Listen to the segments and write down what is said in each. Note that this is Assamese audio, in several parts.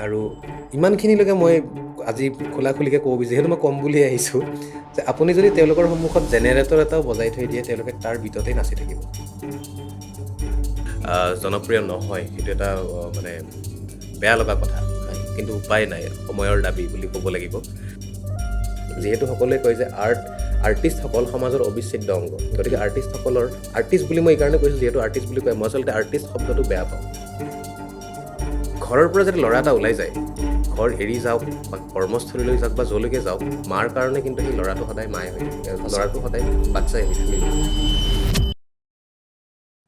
আৰু ইমানখিনিলৈকে মই আজি খোলাখুলিকৈ ক'ব বিচাৰিছোঁ, যিহেতু মই ক'ম বুলি আহিছোঁ যে আপুনি যদি তেওঁলোকৰ সন্মুখত জেনেৰেটৰ এটাও বজাই থৈ দিয়ে তেওঁলোকে তাৰ ভিতৰতেই নাচি থাকিব। জনপ্ৰিয় নহয় সেইটো এটা মানে বেয়া লগা কথা, কিন্তু উপায় নাই, সময়ৰ দাবী বুলি ক'ব লাগিব। যিহেতু সকলোৱে কয় যে আৰ্টিষ্টসকল সমাজৰ অবিচ্ছেদ্য অংগ, গতিকে আৰ্টিষ্ট বুলি মই এইকাৰণে কৈছোঁ যিহেতু আৰ্টিষ্ট বুলি কয়, মই আচলতে আৰ্টিষ্ট শব্দটো বেয়া পাওঁ। ঘৰৰ পৰা যাতে ল'ৰা এটা ওলাই যায়, ঘৰ এৰি যাওক বা কৰ্মস্থলীলৈ যাওক বা য'লৈকে যাওক, মাৰ কাৰণে কিন্তু সেই ল'ৰাটো সদায় মায়ে হৈ থাকে, ল'ৰাটো সদায় বাচ্ছাই হৈ থাকে।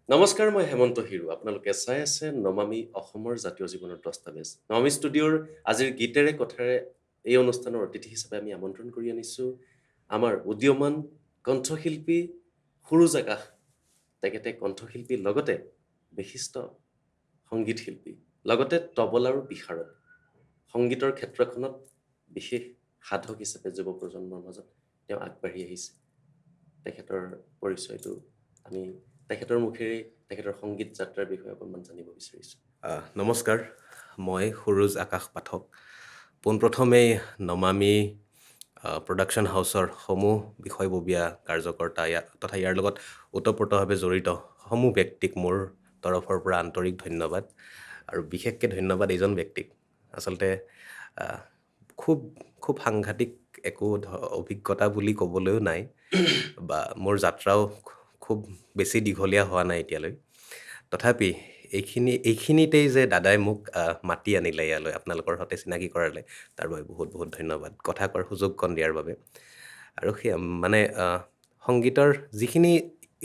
নমস্কাৰ, মই হেমন্ত হিৰো। আপোনালোকে চাই আছে নমামি অসমৰ জাতীয় জীৱনৰ দস্তাবেজ। নমামি ষ্টুডিঅ'ৰ আজিৰ গীতেৰে কথাৰে এই অনুষ্ঠানৰ অতিথি হিচাপে আমি আমন্ত্ৰণ কৰি আনিছোঁ আমাৰ উদীয়মান কণ্ঠশিল্পী সুৰুজ আকাশ। তেখেতে কণ্ঠশিল্পীৰ লগতে বিশিষ্ট সংগীত শিল্পী, লগতে তবলা আৰু বিশাৰদ। সংগীতৰ ক্ষেত্ৰখনত বিশেষ সাধক হিচাপে যুৱ প্ৰজন্মৰ মাজত তেওঁ আগবাঢ়ি আহিছে। তেখেতৰ পৰিচয়টো আমি তেখেতৰ মুখেৰে তেখেতৰ সংগীত যাত্ৰাৰ বিষয়ে অকণমান জানিব বিচাৰিছোঁ। নমস্কাৰ, মই সুৰুজ আকাশ পাঠক। পোনপ্ৰথমেই নমামি প্ৰডাকশ্যন হাউচৰ সমূহ বিষয়ববীয়া কাৰ্যকৰ্তা তথা ইয়াৰ লগত ওতঃপ্ৰোতভাৱে জড়িত সমূহ ব্যক্তিক মোৰ তৰফৰ পৰা আন্তৰিক ধন্যবাদ। আৰু বিশেষকৈ ধন্যবাদ এইজন ব্যক্তিক। আচলতে খুব সাংঘাতিক একো অভিজ্ঞতা বুলি ক'বলৈও নাই বা মোৰ যাত্ৰাও খুব বেছি দীঘলীয়া হোৱা নাই এতিয়ালৈ। তথাপি এইখিনিতেই যে দাদাই মোক মাতি আনিলে ইয়ালৈ, আপোনালোকৰ সৈতে চিনাকি কৰালে, তাৰ বাবে বহুত বহুত ধন্যবাদ। কথা কোৱাৰ সুযোগকণ দিয়াৰ বাবে। আৰু সেই মানে সংগীতৰ যিখিনি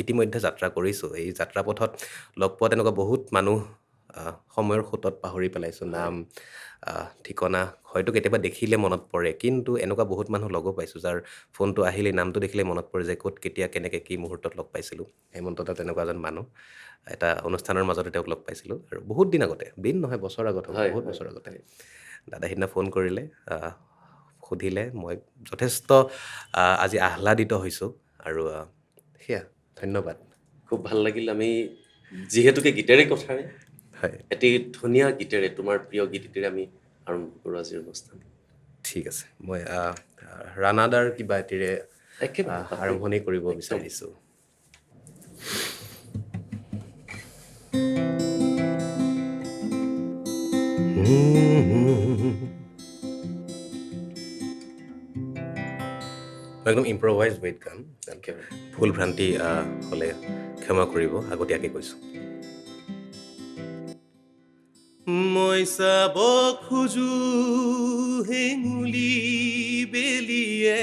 ইতিমধ্যে যাত্ৰা কৰিছোঁ, এই যাত্ৰাপথত লগ পোৱা তেনেকুৱা বহুত মানুহ সময়ৰ সোঁতত পাহৰি পেলাইছোঁ, নাম ঠিকনা হয়তো কেতিয়াবা দেখিলে মনত পৰে, কিন্তু এনেকুৱা বহুত মানুহ লগো পাইছোঁ যাৰ ফোনটো আহিলেই নামটো দেখিলেই মনত পৰে যে ক'ত কেতিয়া কেনেকৈ কি মুহূৰ্তত লগ পাইছিলোঁ। হেমন্ত দা তেনেকুৱা এজন মানুহ, এটা অনুষ্ঠানৰ মাজতে তেওঁক লগ পাইছিলোঁ আৰু বহুত দিন আগতে, দিন নহয় বছৰ আগত হ'ব, বহুত বছৰ আগতে। দাদা সিদিনা ফোন কৰিলে, সুধিলে, মই যথেষ্ট আজি আহ্লাদিত হৈছোঁ আৰু সেয়া ধন্যবাদ। খুব ভাল লাগিল। আমি যিহেতুকে গীতেৰে কথাৰে, হয়, এটি ধুনীয়া গীতেৰে, তোমাৰ প্ৰিয় গীতেৰে আমি আৰম্ভ কৰোঁ আজিৰ অনুষ্ঠান। ঠিক আছে, মই ৰাণাদাৰ কিবা এটিৰে আৰম্ভণি কৰিব বিচাৰিছোঁ। একদম ইম্প্ৰভাইজ ৱেত গান, ভুল ভ্ৰান্তি হ'লে ক্ষমা কৰিব, আগতীয়াকৈ কৈছোঁ। মই চাব খোজো হেঙুলি বেলিয়ে,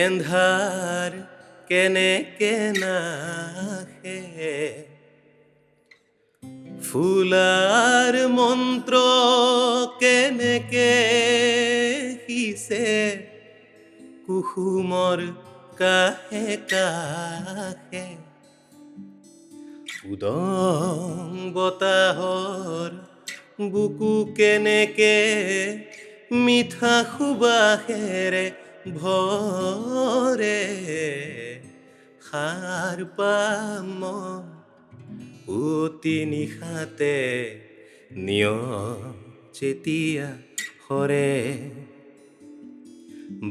এন্ধাৰ কেনেকে নাহে, ফুলাৰ মন্ত্ৰ কেনেকে সিঁচে, কুসুমৰ কাষে কাষে, উদং বতাহৰ বুকু কেনেকে মিঠা সুবাসেৰে ভৰে, সাৰ পাম অতি নিশাতে নিয়ম যেতিয়া সৰে,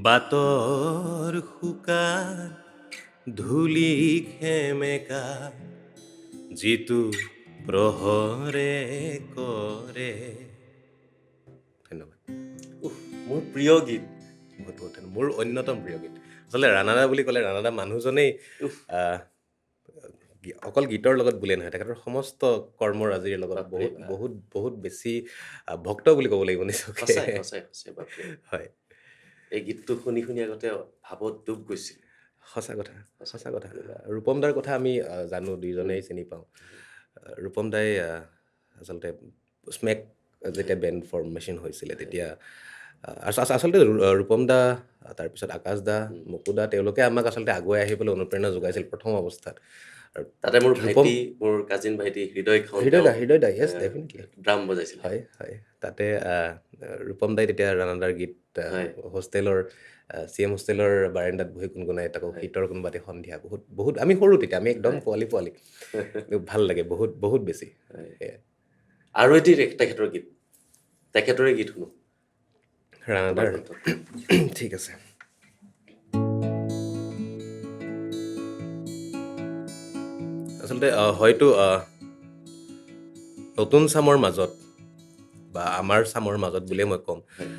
বাটৰ শুকান ধূলি সেমেকা যিটো প্ৰহৰে কৰে। ধন্যবাদ। মোৰ প্ৰিয় গীত, বহুত বহুত ধন্যবাদ। মোৰ অন্যতম প্ৰিয় গীত। আচলতে ৰাণাদা বুলি ক'লে ৰাণাদা মানুহজনেই অকল গীতৰ লগত বুলিয়ে নহয়, তেখেতৰ সমস্ত কৰ্মৰাজিৰ লগত বহুত বহুত বহুত বেছি ভক্ত বুলি ক'ব লাগিব নিজকে। হয়, এই গীতটো শুনি শুনি আগতে ভাৱত ডুব গৈছিল। সঁচা কথা, সঁচা কথা। ৰূপম দাৰ কথা আমি জানো, দুইজনেই চিনি পাওঁ। ৰূপম দাই আচলতে স্মেক যেতিয়া বেণ্ড ফৰ্মেশ্যন হৈছিলে তেতিয়া আচলতে ৰূপম দা, তাৰপিছত আকাশ দা, মুকু দা, তেওঁলোকে আমাক আচলতে আগুৱাই আহিবলৈ অনুপ্ৰেৰণা যোগাইছিল প্ৰথম অৱস্থাত। আৰু তাতে মোৰ ভাইটি, মোৰ কাজিন ভাইটি হৃদয় দা, য়েছ ডেফিনেটলি ড্ৰাম বজাইছিল। হয় হয়, তাতে ৰূপম দাই তেতিয়া ৰাণাদাৰ গীত হোষ্টেলৰ CM হোষ্টেলৰ বাৰাণ্ডাত বহি গুণগুণাই, তাকো শীতৰ কোনোবা এটি সন্ধিয়া, বহুত বহুত আমি সৰু তেতিয়া, আমি একদম পোৱালি ভাল লাগে বহুত বহুত বেছি। আৰু এটি তেখেতৰ গীত তেখেতৰে গীত শুনো ৰাণাদাৰ তোমাৰ কণ্ঠত। ঠিক আছে আচলতে হয়তো নতুন চামৰ মাজত বা আমাৰ চামৰ মাজত বুলিয়ে মই ক'ম হয়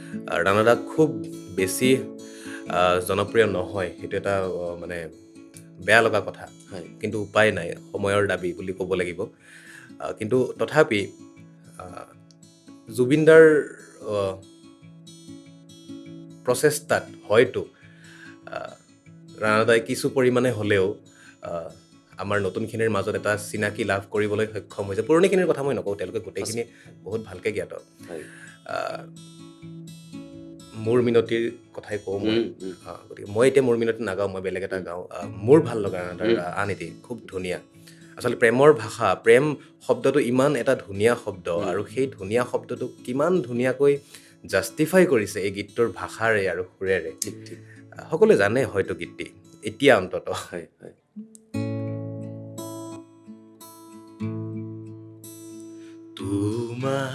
ৰাণাদা খুব বেছি জনপ্ৰিয় নহয় সেইটো এটা মানে বেয়া লগা কথা হয় কিন্তু উপায় নাই সময়ৰ দাবী বুলি ক'ব লাগিব কিন্তু তথাপি জুবিনদাৰ প্ৰচেষ্টাত হয়তো ৰাণাদাই কিছু পৰিমাণে হ'লেও আমাৰ নতুনখিনিৰ মাজত এটা চিনাকি লাভ কৰিবলৈ সক্ষম হৈছে পুৰণিখিনিৰ কথা মই নকওঁ তেওঁলোকে গোটেইখিনি বহুত ভালকৈ জ্ঞাত হয় মোৰ মিনতিৰ কথাই কওঁ মই গতিকে মই এতিয়া মোৰ মিনতি নাগাওঁ মই বেলেগ এটা গাওঁ মোৰ ভাল লগা ৰাণাদাৰ আন এটি খুব ধুনীয়া আচলতে প্ৰেমৰ ভাষা প্ৰেম শব্দটো ইমান এটা ধুনীয়া শব্দ আৰু সেই ধুনীয়া শব্দটোক কিমান ধুনীয়াকৈ জাষ্টিফাই কৰিছে এই গীতটোৰ ভাষাৰে আৰু সুৰেৰে ঠিক ঠিক সকলোৱে জানে হয়তো গীতটি এতিয়া অন্তত হয় হয় তোমাৰ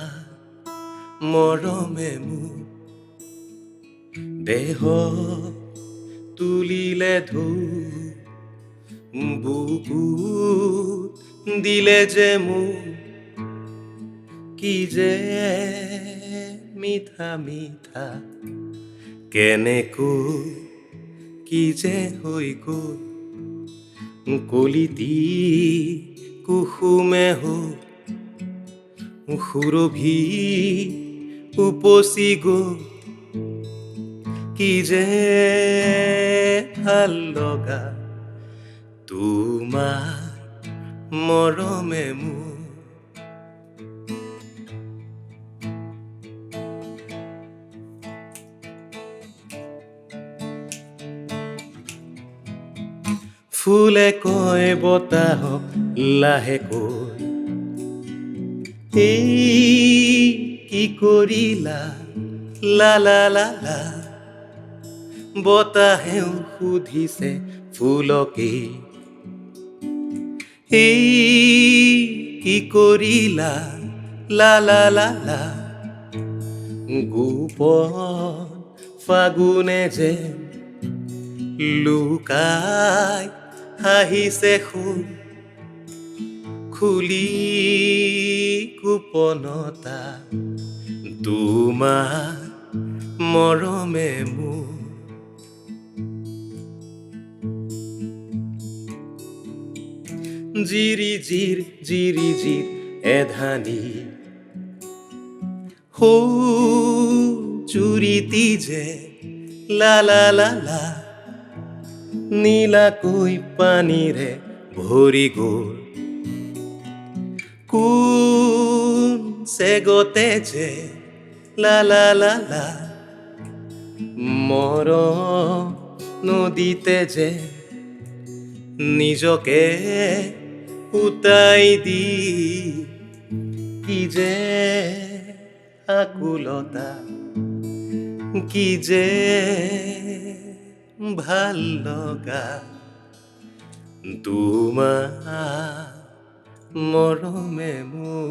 মৰমে মোক দেহ তুলিলে বুকুত দিলে যে মোক কি যে মিঠা মিঠা কেনেকৈ কি যে হৈ গ'ল কলিতি কুসুমে হ'ল সুৰভি উপচি গ'ল কি যে ভাল লগা তোমাৰ মৰমে মোৰ ফুলে কয় বতাহক লাহেকৈ এই কি কৰিলা লা লা লা লা বতাহেও সুধিছে ফুলকে এই কি কৰিলা লা লা লা লা গোপন ফাগুনে যে লুকাই হাঁহিছে খুব খুলি গোপনতা তোমাৰ মৰমে মোৰ জিৰি জিৰ এধানি হৌ চুৰিতি যে লা লা লা লা নীলাকৈ পানীৰে ভৰি গ'ল কোন চেগতে যে লা লা লা লা মৰম নদীতে যে নিজকে উটাই দি কি যে আকুলতা কি যে ভাল লগা তোমাৰ মৰমে মোৰ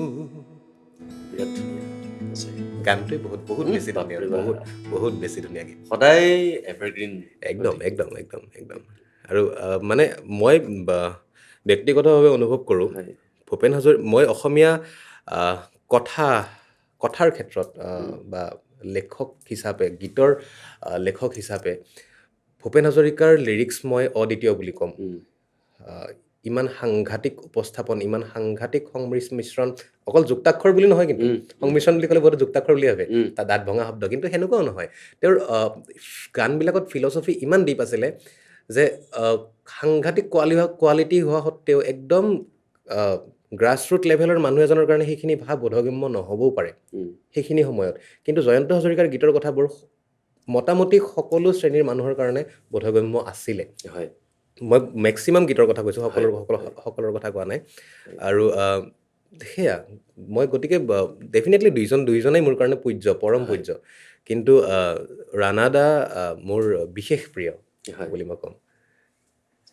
বিৰাট ধুনীয়া সঁচাই। গানটোৱে বহুত বহুত বেছি ধুনীয়া বাপৰে বাপ। বহুত বহুত বেছি ধুনীয়া গীত সদায় এভাৰগ্ৰীণ একদম একদম একদম একদম আৰু মানে মই ব্যক্তিগতভাৱে অনুভৱ কৰোঁ হয় ভূপেন হাজৰিকা মই অসমীয়া কথাৰ ক্ষেত্ৰত বা লেখক হিচাপে গীতৰ লেখক হিচাপে ভূপেন হাজৰিকাৰ লিৰিক্স মই অদ্বিতীয় বুলি ক'ম ইমান সাংঘাতিক উপস্থাপন ইমান সাংঘাতিক সংমিশ্ৰণ অকল যুক্তাক্ষৰ বুলি নহয় কিন্তু সংমিশ্ৰণ বুলি ক'লে বহুত যুক্তাক্ষৰ বুলি ভাবে তাৰ দাঁত ভঙা শব্দ কিন্তু সেনেকুৱাও নহয় তেওঁৰ গানবিলাকত ফিলচফি ইমান ডিপ আছিলে যে সাংঘাতিক কোৱালিটি হোৱা সত্ত্বেও একদম গ্ৰাছৰুট লেভেলৰ মানুহ এজনৰ কাৰণে সেইখিনি ভাষা বোধগম্য নহ'বও পাৰে সেইখিনি সময়ত কিন্তু জয়ন্ত হাজৰিকাৰ গীতৰ কথাবোৰ মোটামুটি সকলো শ্ৰেণীৰ মানুহৰ কাৰণে বোধগম্য আছিলে হয় মই মেক্সিমাম গীতৰ কথা কৈছোঁ সকলৰ কথা কোৱা নাই আৰু সেয়া মই গতিকে ডেফিনেটলি দুইজনেই মোৰ কাৰণে পূজ্য পৰম পূজ্য কিন্তু ৰাণাদা মোৰ বিশেষ প্ৰিয় বুলি মই ক'ম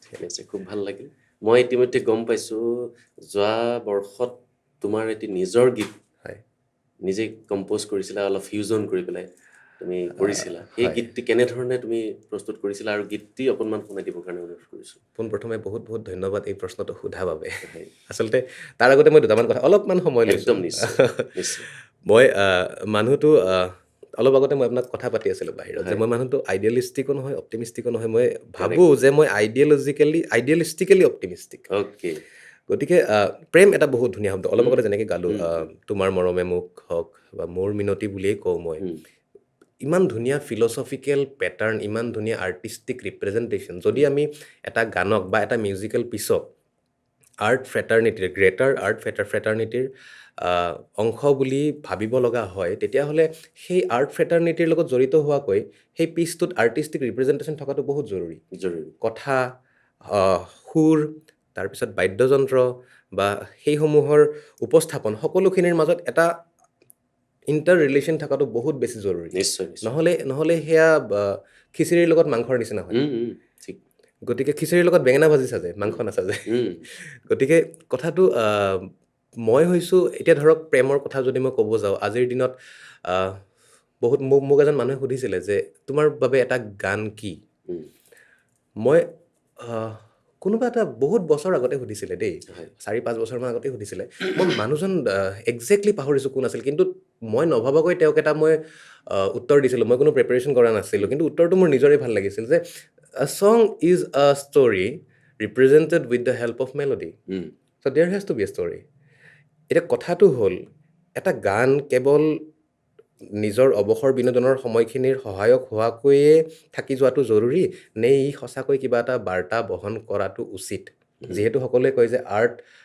ঠিক আছে খুব ভাল লাগিল মই ইতিমধ্যে গম পাইছোঁ যোৱা বৰ্ষত তোমাৰ এটি নিজৰ গীত হয় নিজে কম্প'জ কৰিছিলা অলপ ফিউজন কৰি পেলাই তুমি কৰিছিলা সেই হয়। গীতটি কেনেধৰণে তুমি প্ৰস্তুত কৰিছিলা আৰু গীতটি অকণমান শুনাই দিবৰ কাৰণে অনুৰোধ কৰিছোঁ পোনপ্ৰথমে বহুত বহুত ধন্যবাদ এই প্ৰশ্নটো সোধা বাবে হয় আচলতে তাৰ আগতে মই দুটামান কথা অলপমান সময় লৈছোঁ একদম নিশ্চয় নিশ্চয় মই মানুহটো অলপ আগতে মই আপোনাক কথা পাতি আছিলোঁ বাহিৰত যে হয় মই মানুহটো আইডিয়েলিষ্টিকো নহয় অপটিমিষ্টিকো নহয় মই ভাবোঁ Correct. যে মই আইডিয়েলিষ্টিকেলি অপটিমিষ্টিক অ'কে গতিকে প্ৰেম এটা বহুত ধুনীয়া শব্দ অলপ আগতে যেনেকৈ গালোঁ উম, উম, তোমাৰ মৰমে মোক হওক বা মোৰ মিনতি বুলিয়েই কওঁ মই উম, ইমান ধুনীয়া ফিলচফিকেল পেটাৰ্ণ ইমান ধুনীয়া আৰ্টিষ্টিক ৰিপ্ৰেজেণ্টেশ্যন যদি আমি এটা গানক বা এটা মিউজিকেল পিছক আৰ্ট ফ্ৰেটাৰ্নিটিৰ গ্ৰেটাৰ আৰ্ট ফ্ৰেটাৰ্নিটিৰ অংশ বুলি ভাবিব লগা হয় তেতিয়াহ'লে সেই আৰ্ট ফ্ৰেটাৰ্নিটিৰ লগত জড়িত হোৱাকৈ সেই পিচটোত আৰ্টিষ্টিক ৰিপ্ৰেজেণ্টেশ্যন থকাটো বহুত জৰুৰী জৰুৰী কথা সুৰ তাৰপিছত বাদ্যযন্ত্ৰ বা সেইসমূহৰ উপস্থাপন সকলোখিনিৰ মাজত এটা ইণ্টাৰ ৰিলেশ্যন থকাটো বহুত বেছি জৰুৰী নিশ্চয় নিশ্চয় নহ'লে সেয়া খিচিৰিৰ লগত মাংসৰ নিচিনা হয় ঠিক গতিকে খিচিৰিৰ লগত বেঙেনা ভাজি চাজে মাংস নাচাজে উম, গতিকে কথাটো মই হৈছোঁ এতিয়া ধৰক প্ৰেমৰ কথা যদি মই ক'ব যাওঁ আজিৰ দিনত আহ, বহুত মোক এজন মানুহে সুধিছিলে যে তোমাৰ বাবে এটা গান কি উম, মই কোনোবা এটা বহুত বছৰ আগতে সুধিছিলে দেই হয় 4-5 বছৰমান আগতে সুধিছিলে মই মানুহজন একজেক্টলি পাহৰিছোঁ কোন আছিল কিন্তু মই নভবাকৈ তেওঁক এটা মই উত্তৰ দিছিলোঁ মই কোনো প্ৰিপেৰেশ্যন কৰা নাছিলোঁ কিন্তু উত্তৰটো মোৰ নিজৰে ভাল লাগিছিল যে a song is a story represented with the help of melody um, so' there has to be a story এতিয়া কথাটো হ'ল এটা গান কেৱল নিজৰ অৱসৰ বিনোদনৰ সময়খিনিৰ সহায়ক হোৱাকৈয়ে থাকি যোৱাটো জৰুৰী নে ই সঁচাকৈ কিবা এটা বাৰ্তা বহন কৰাটো উচিত যিহেতু সকলোৱে কয় যে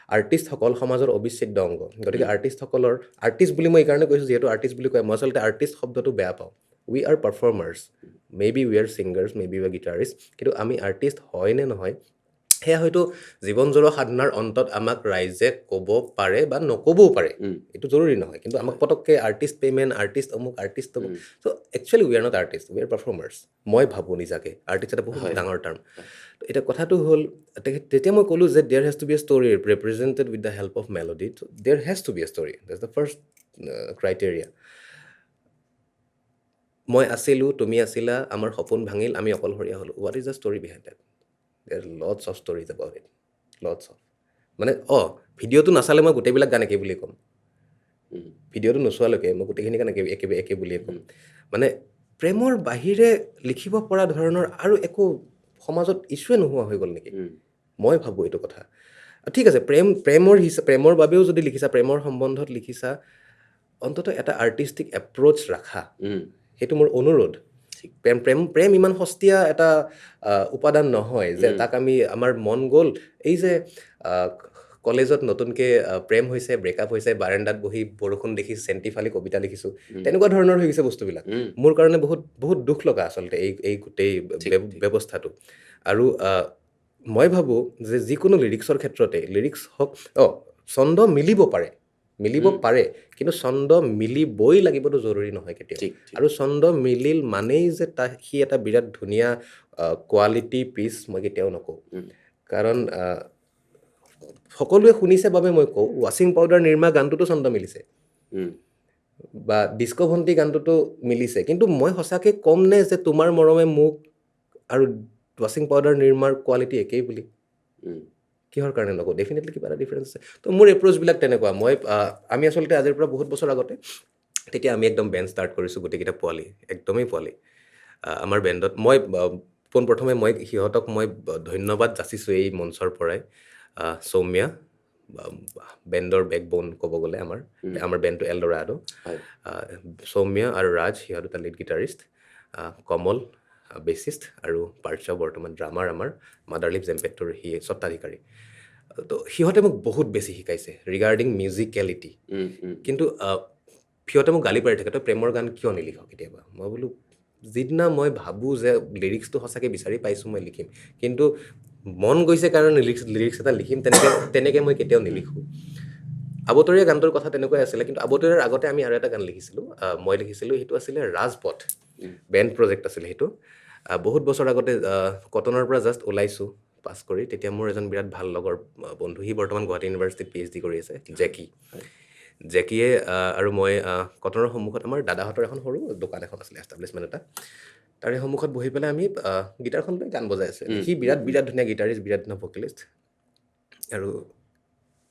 আৰ্টিষ্টসকল সমাজৰ অবিচ্ছেদ্য অংগ গতিকে আৰ্টিষ্টসকলৰ আৰ্টিষ্ট বুলি মই এইকাৰণে কৈছোঁ যিহেতু আৰ্টিষ্ট বুলি কয় মই আচলতে আৰ্টিষ্ট শব্দটো বেয়া পাওঁ we are performers may be we are singers may be we are guitarist কিন্তু আমি আৰ্টিষ্ট হয় নে নহয় সেয়া হয়তো জীৱনজোৰা সাধনাৰ অন্তত আমাক ৰাইজে ক'ব পাৰে বা নক'বও পাৰে উম, এইটো জৰুৰী নহয় কিন্তু আমাক পটককৈ আৰ্টিষ্ট পে'মেণ্ট আৰ্টিষ্ট অমুক আৰ্টিষ্ট তমুক um, so' actually we are not artist we are performers মই ভাবোঁ নিজাকে আৰ্টিষ্ট এটা বহুত হয়, ডাঙৰ টাৰ্ম হয়। এতিয়া কথাটো হ'ল তেতিয়া মই ক'লোঁ যে there has to be a story represented with the help of melody there has to be a story that's the first criteria মই আছিলোঁ তুমি আছিলা আমাৰ সপোন ভাঙিল আমি অকলশৰীয়া হ'লোঁ what is the story behind that there lots of stories about it lots of মানে ভিডিঅ'টো নাচালে মই গোটেইবিলাক গান একে বুলি ক'ম উম, ভিডিঅ'টো নোচোৱালৈকে মই গোটেইখিনি গান একে বুলিয়ে ক'ম উম, মানে প্ৰেমৰ বাহিৰে লিখিব পৰা ধৰণৰ আৰু একো সমাজত ইছ্যুৱে নোহোৱা হৈ গ'ল নেকি উম, মই ভাবোঁ এইটো কথা ঠিক আছে প্ৰেমৰ বাবেও যদি লিখিছা প্ৰেমৰ সম্বন্ধত লিখিছা অন্ততঃ এটা আৰ্টিষ্টিক এপ্ৰ'চ ৰাখা উম, সেইটো মোৰ অনুৰোধ ঠিক প্ৰেম ইমান সস্তীয়া এটা উপাদান নহয় যে উম, তাক আমাৰ মন গ'ল এই যে কলেজত নতুনকৈ প্ৰেম হৈছে ব্ৰেকআপ হৈছে বাৰাণ্ডাত বহি বৰষুণ দেখি চেণ্টি ফালি কবিতা লিখিছোঁ উম, তেনেকুৱা ধৰণৰ হৈ গৈছে বস্তুবিলাক উম, মোৰ কাৰণে বহুত বহুত দুখ লগা আচলতে এই গোটেই ঠিক, ঠিক। ব্যৱস্থাটো আৰু মই ভাবোঁ যে যিকোনো লিৰিক্সৰ ক্ষেত্ৰতে লিৰিক্স হওক ছন্দ মিলিব পাৰে কিন্তু ছন্দ মিলিবই লাগিবতো জৰুৰী নহয় কেতিয়াও ঠিক ঠিক আৰু ছন্দ মিলিল মানেই যে সি এটা বিৰাট ধুনীয়া কোৱালিটি পিচ মই কেতিয়াও নকওঁ উম, কাৰণ সকলোৱে শুনিছে বাবে মই কওঁ ৱাশ্বিং পাউডাৰ নিৰ্মা গানটোতো ছন্দ মিলিছে উম, বা ডিস্কো ভণ্টি গানটোতো মিলিছে কিন্তু মই সঁচাকৈ ক'ম নে যে তোমাৰ মৰমে মোক আৰু ৱাশ্বিং পাউডাৰ নিৰ্মাৰ কোৱালিটি একেই বুলি উম, কিহৰ কাৰণে নকওঁ ডেফিনেটলি কিবা এটা ডিফাৰেঞ্চ আছে তো মোৰ এপ্ৰ'চবিলাক তেনেকুৱা আমি আচলতে আজিৰ পৰা বহুত বছৰ আগতে তেতিয়া আমি একদম বেণ্ড ষ্টাৰ্ট কৰিছোঁ গোটেইকেইটা পোৱালি একদমেই পোৱালি আমাৰ বেণ্ডত মই পোনপ্ৰথমে সিহঁতক মই ধন্যবাদ যাচিছোঁ এই মঞ্চৰ পৰাই সৌম্যা বেণ্ডৰ বেকবোন ক'ব গ'লে আমাৰ বেণ্ডটো এলডৰাডো হয় সৌম্যা আৰু ৰাজ সিহঁত দুটা লিড গিটাৰিষ্ট কমল বেচিষ্ট আৰু পাৰ্চা বৰ্তমান ড্ৰামাৰ আমাৰ মাদাৰলিপ জেম্পেক্টৰ সি স্বত্বাধিকাৰী তো সিহঁতে মোক বহুত বেছি শিকাইছে ৰিগাৰ্ডিং মিউজিকেলিটি উম, উম, কিন্তু সিহঁতে মোক গালি পাৰি থাকে তই প্ৰেমৰ গান কিয় নিলিখ কেতিয়াবা মই বোলো যিদিনা মই ভাবোঁ যে লিৰিক্সটো সঁচাকৈ বিচাৰি পাইছোঁ মই লিখিম কিন্তু মন গৈছে কাৰণে লিৰিক্স এটা লিখিম তেনেকৈ মই কেতিয়াও নিলিখোঁ আবতৰীয়া গানটোৰ কথা তেনেকুৱাই আছিলে কিন্তু আবতৰীয়াৰ আগতে আমি আৰু এটা গান লিখিছিলোঁ মই লিখিছিলোঁ সেইটো আছিলে ৰাজপথ উম, বেণ্ড প্ৰজেক্ট আছিলে সেইটো বহুত বছৰ আগতে কটনৰ পৰা জাষ্ট ওলাইছোঁ পাছ কৰি তেতিয়া মোৰ এজন বিৰাট ভাল লগৰ বন্ধু সি বৰ্তমান গুৱাহাটী ইউনিভাৰ্চিটিত PhD কৰি আছে জেকি হয় জেকিয়ে আৰু মই কটনৰ সন্মুখত আমাৰ দাদাহঁতৰ এখন সৰু দোকান এখন আছিলে, এষ্টাব্লিছমেণ্ট এটা, তাৰে সন্মুখত বহি পেলাই আমি গীটাৰখন লৈ গান বজাই আছোঁ। সি বিৰাট বিৰাট ধুনীয়া গীটাৰিষ্ট, বিৰাট ধুনীয়া ভকেলিষ্ট, আৰু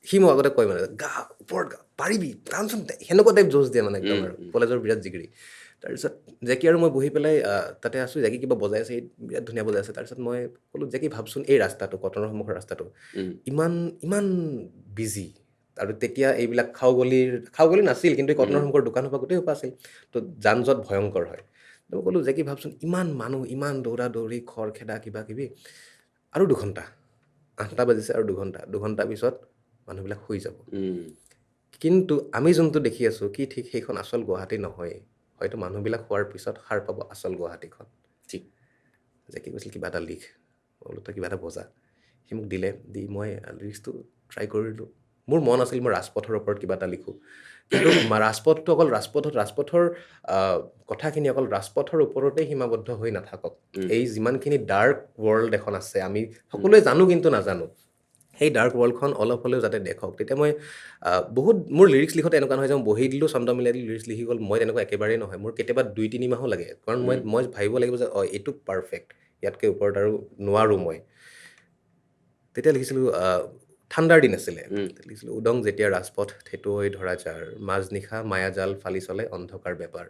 সি মোক আগতে কয় মানে গা ওপৰত গা পাৰিবি গানচোন, সেনেকুৱা টাইপ জোচ দিয়ে মানে একদম, আৰু কলেজৰ বিৰাট জিগৰি। তাৰপিছত জেকি আৰু মই বহি পেলাই তাতে আছোঁ, জেকি কিবা বজাই আছে, বিৰাট ধুনীয়া বজাই আছে। তাৰপিছত মই ক'লোঁ জেকি ভাবচোন, এই ৰাস্তাটো, কটনৰ সন্মুখৰ ৰাস্তাটো ইমান ইমান বিজি, আৰু তেতিয়া এইবিলাক খাওগলি নাছিল, কিন্তু এই কটনৰ সন্মুখৰ দোকান সোপা গোটেই সোপা আছিল, তো যান জঁট ভয়ংকৰ হয়। তো মই ক'লোঁ জেকি ভাবচোন, ইমান মানুহ, ইমান দৌৰা দৌৰি, খৰখেদা কিবা কিবি, আৰু 2 ঘণ্টা, 8টা বাজিছে আৰু 2 ঘণ্টা, 2 ঘণ্টা পিছত মানুহবিলাক শুই যাব। কিন্তু আমি যোনটো দেখি আছোঁ, কি ঠিক সেইখন আচল গুৱাহাটী নহয়, হয়তো মানুহবিলাক শুৱাৰ পিছত সাৰ পাব আচল গুৱাহাটীখন। ঠিক। জেকি কৈছিল কিবা এটা লিখ, মই বোলো তই কিবা এটা বজা। সি মোক দিলে, দি মই লিৰিক্সটো ট্ৰাই কৰিলোঁ। মোৰ মন আছিল মই ৰাজপথৰ ওপৰত কিবা এটা লিখোঁ, কিন্তু ৰাজপথটো অকল ৰাজপথৰ কথাখিনি অকল ৰাজপথৰ ওপৰতেই সীমাবদ্ধ হৈ নাথাকক। এই যিমানখিনি ডাৰ্ক ৱৰ্ল্ড এখন আছে, আমি সকলোৱে জানো কিন্তু নাজানো, সেই ডাৰ্ক ৱৰ্ল্ডখন অলপ হ'লেও যাতে দেখক। তেতিয়া মই বহুত, মোৰ লিৰিক্স লিখোঁতে এনেকুৱা নহয় যে মই বহি দিলোঁ, ছন্দ মিলাই দিলোঁ, লিৰিক্স লিখি গ'ল, মই তেনেকুৱা একেবাৰেই নহয়। মোৰ কেতিয়াবা 2-3 মাহো লাগে, কাৰণ মই ভাবিব লাগিব যে এইটো পাৰফেক্ট, ইয়াতকৈ ওপৰত আৰু নোৱাৰোঁ মই। তেতিয়া লিখিছিলোঁ, ঠাণ্ডাৰ দিন আছিলে, লিখিছিলোঁ উদং যেতিয়া ৰাজপথ থেতু হৈ ধৰা যাৰ, মাজনিশা মায়াজাল ফালি চলে অন্ধকাৰ বেপাৰ,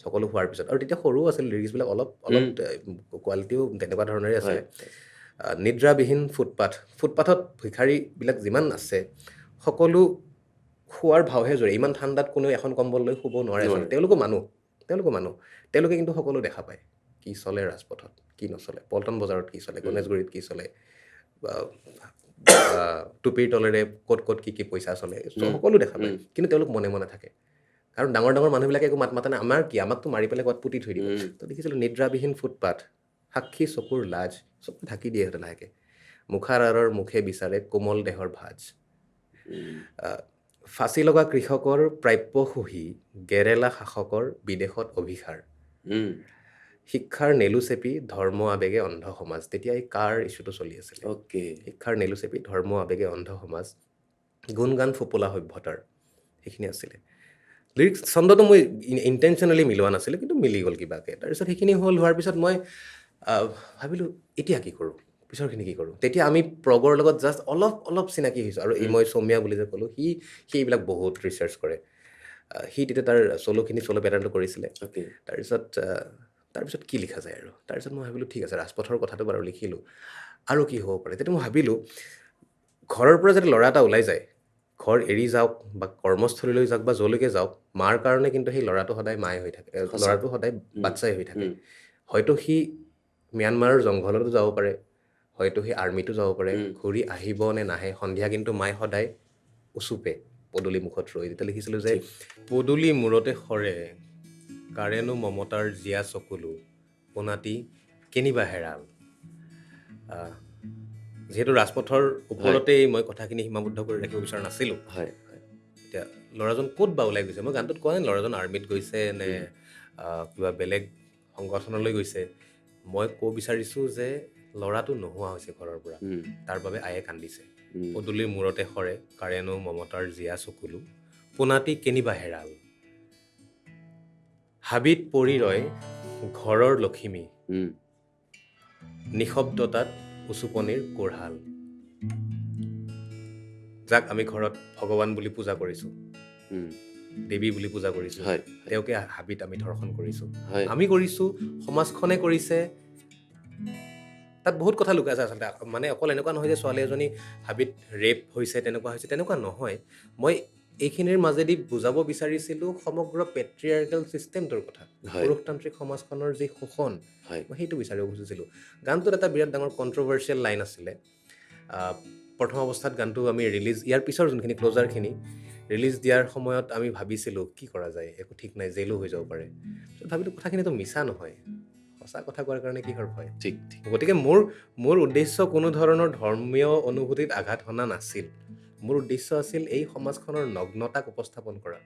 সকলো হোৱাৰ পিছত। আৰু তেতিয়া সৰুও আছিল, লিৰিক্সবিলাক অলপ কোৱালিটিও তেনেকুৱা ধৰণেৰে আছিলে। নিদ্ৰাবিহীন ফুটপাথত ভিখাৰীবিলাক যিমান আছে, সকলো শোৱাৰ ভাওহে জৰে, ইমান ঠাণ্ডাত কোনেও এখন কম্বল লৈ শুব নোৱাৰে আচলতে। তেওঁলোকে মানুহ, তেওঁলোকে কিন্তু সকলো দেখা পায়, কি চলে ৰাজপথত, কি নচলে, পল্টন বজাৰত কি চলে, গণেশগুৰিত কি চলে, টুপিৰ তলেৰে ক'ত ক'ত কি কি পইচা চলে, সকলো দেখা পায়, কিন্তু তেওঁলোক মনে মনে থাকে, কাৰণ ডাঙৰ ডাঙৰ মানুহবিলাকে একো মাত মাতা নাই, আমাৰ কি, আমাকতো মাৰি পেলাই ক'ত পুতি থৈ দিব। তো দেখিছিলোঁ নিদ্ৰাবিহীন ফুটপাথ, সাক্ষী চকুৰ লাজ, চব ঢাকি দিয়ে সিহঁতে লাহেকৈ, মুখাৰ আঁৰৰ মুখে বিচাৰে কোমল দেহৰ ভাজ, ফাঁচি লগা কৃষকৰ প্ৰাপ্য সহি, গেৰেলা শাসকৰ বিদেশত অভিসাৰ, শিক্ষাৰ নেলু চেপি ধৰ্ম আৱেগে অন্ধ সমাজ। তেতিয়া এই কাৰ ইছ্যুটো চলি আছিলে, শিক্ষাৰ নেলু চেপি ধৰ্ম আৱেগে অন্ধ সমাজ, গুণগান ফোপোলা সভ্যতাৰ, সেইখিনি আছিলে। লিৰিক্স ছন্দটো মই ইণ্টেনশ্যনেলি মিলোৱা নাছিলোঁ, কিন্তু মিলি গ'ল কিবাকৈ। তাৰপিছত সেইখিনি হোৱাৰ পিছত মই ভাবিলোঁ এতিয়া কি কৰোঁ, পিছৰখিনি কি কৰোঁ। তেতিয়া আমি প্ৰগৰ লগত জাষ্ট অলপ চিনাকি হৈছোঁ, আৰু এই মই চৌম্যা বুলি যে ক'লোঁ, সি এইবিলাক বহুত ৰিচাৰ্চ কৰে। সি তেতিয়া তাৰ চ'ল' পেটাৰ্ণটো কৰিছিলে। তাৰপিছত কি লিখা যায়, আৰু তাৰপিছত মই ভাবিলোঁ ঠিক আছে, ৰাজপথৰ কথাটো বাৰু লিখিলোঁ, আৰু কি হ'ব পাৰে। তেতিয়া মই ভাবিলোঁ ঘৰৰ পৰা যাতে ল'ৰা এটা ওলাই যায়, ঘৰ এৰি যাওক বা কৰ্মস্থলীলৈ যাওক বা য'লৈকে যাওক, মাৰ কাৰণে কিন্তু সেই ল'ৰাটো সদায় মায়ে হৈ থাকে, ল'ৰাটো সদায় বাচ্ছাই হৈ থাকে। হয়তো সি ম্যানমাৰৰ জংঘলতো যাব পাৰে, হয়তো সি আৰ্মিতো যাব পাৰে, ঘূৰি আহিব নে নাহে সন্ধিয়া, কিন্তু মায়ে সদায় উচুপে পদূলি মুখত ৰৈ। তেতিয়া লিখিছিলোঁ যে পদূলি মূৰতে সৰে, কাৰেনো মমতাৰ জীয়া চকুলো, পোনাতি কেনিবা হেৰাল। যিহেতু ৰাজপথৰ ওপৰতেই মই কথাখিনি সীমাবদ্ধ কৰি ৰাখিব বিচৰা নাছিলোঁ, এতিয়া ল'ৰাজন ক'ত বা ওলাই গৈছে, মই গানটোত কোৱা নাই ল'ৰাজন আৰ্মিত গৈছে নে কিবা বেলেগ সংগঠনলৈ গৈছে। মই ক'ব বিচাৰিছোঁ যে ল'ৰাটো নোহোৱা হৈছে ঘৰৰ পৰা, তাৰ বাবে আয়ে কান্দিছে। পদূলিৰ মূৰতে সৰে, কাৰেনো মমতাৰ জীয়া চকুলো, পোনাতি কেনিবা হেৰাল। হাবিত পৰি ৰয় ঘৰৰ লখিমী, নিশব্দতাত উচুপনিৰ কোঢ়াল। যাক আমি ঘৰত ভগৱান বুলি পূজা কৰিছোঁ, দেৱী বুলি পূজা কৰিছোঁ, তেওঁকে হাবিত আমি ধৰ্ষণ কৰিছোঁ, আমি কৰিছোঁ, সমাজখনে কৰিছে। তাত বহুত কথা লুকাই আছে আচলতে। মানে অকল এনেকুৱা নহয় যে ছোৱালী এজনী হাবিত ৰেপ হৈছে, তেনেকুৱা নহয়। মই এইখিনিৰ মাজেদি বুজাব বিচাৰিছিলোঁ সমগ্ৰ পেট্ৰিয়াৰ্কেল ছিষ্টেমটোৰ কথা, পুৰুষতান্ত্ৰিক সমাজখনৰ যি শোষণ, মই সেইটো বিচাৰিব খুজিছিলোঁ। গানটোত এটা বিৰাট ডাঙৰ কণ্ট্ৰভাৰ্চিয়েল লাইন আছিলে। প্ৰথম অৱস্থাত গানটো আমি ইয়াৰ পিছৰ যোনখিনি ক্ল'জাৰখিনি ৰিলিজ দিয়াৰ সময়ত আমি ভাবিছিলোঁ কি কৰা যায়, একো ঠিক নাই, জেলো হৈ যাব পাৰে। ভাবিলোঁ কথাখিনিতো মিছা নহয়, সঁচা কথা কোৱাৰ কাৰণে কিহৰ ভয়। ঠিক। গতিকে মোৰ উদ্দেশ্য কোনো ধৰণৰ ধৰ্মীয় অনুভূতিত আঘাত হনা নাছিল। মোৰ উদ্দেশ্য আছিল এই সমাজখনৰ নগ্নতাক উপস্থাপন কৰা,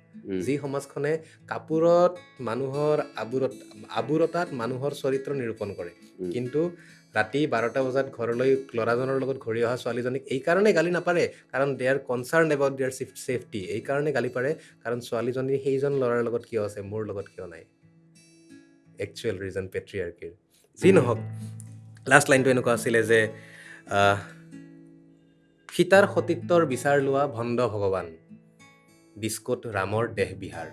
যি সমাজখনে কাপোৰত মানুহৰ আবুৰতাত মানুহৰ চৰিত্ৰ নিৰূপণ কৰে, কিন্তু ৰাতি 12টা বজাত ঘৰলৈ ল'ৰাজনৰ লগত ঘূৰি অহা ছোৱালীজনীক এই কাৰণে গালি নাপাৰে কাৰণ they are concern about their safety. এই কাৰণে গালি পাৰে কাৰণ ছোৱালীজনী সেইজন ল'ৰাৰ লগত কিয় আছে, মোৰ লগত কিয় নাই। একচুৱেল ৰিজন পেট্ৰিয়াৰ্কিৰ। যি নহওক, লাষ্ট লাইনটো এনেকুৱা আছিলে যে সীতাৰ সতীত্বৰ বিচাৰ লোৱা ভণ্ড ভগৱান, ডিস্কোত ৰামৰ দেহ বিহাৰ।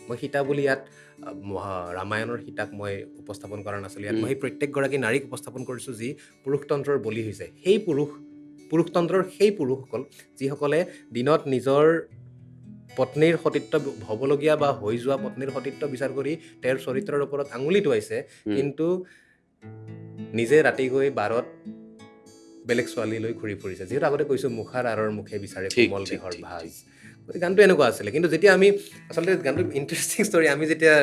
মই সীতা বুলি ইয়াত ৰামায়ণৰ সীতাক মই উপস্থাপন কৰা নাছিলোঁ। ইয়াত মই সেই প্ৰত্যেকগৰাকী নাৰীক উপস্থাপন কৰিছোঁ যি পুৰুষতন্ত্ৰৰ বলি হৈছে। সেই পুৰুষতন্ত্ৰৰ সেই পুৰুষসকল যিসকলে দিনত নিজৰ পত্নীৰ সতীত্ব হ'বলগীয়া বা হৈ যোৱা পত্নীৰ সতীত্ব বিচাৰ কৰি তেওঁৰ চৰিত্ৰৰ ওপৰত আঙুলি টোৱাইছে, কিন্তু নিজে ৰাতি গৈ বাৰত বেলেগ ছোৱালী লৈ ঘূৰি ফুৰিছে। যিহেতু আগতে কৈছোঁ মুখাৰ আঁৰৰ মুখে বিচাৰে কোমল দেহৰ ভাজ। গতিকে গানটো এনেকুৱা আছিলে। কিন্তু যেতিয়া আমি আচলতে গানটো ইণ্টাৰেষ্টিং ষ্টৰী, আমি যেতিয়া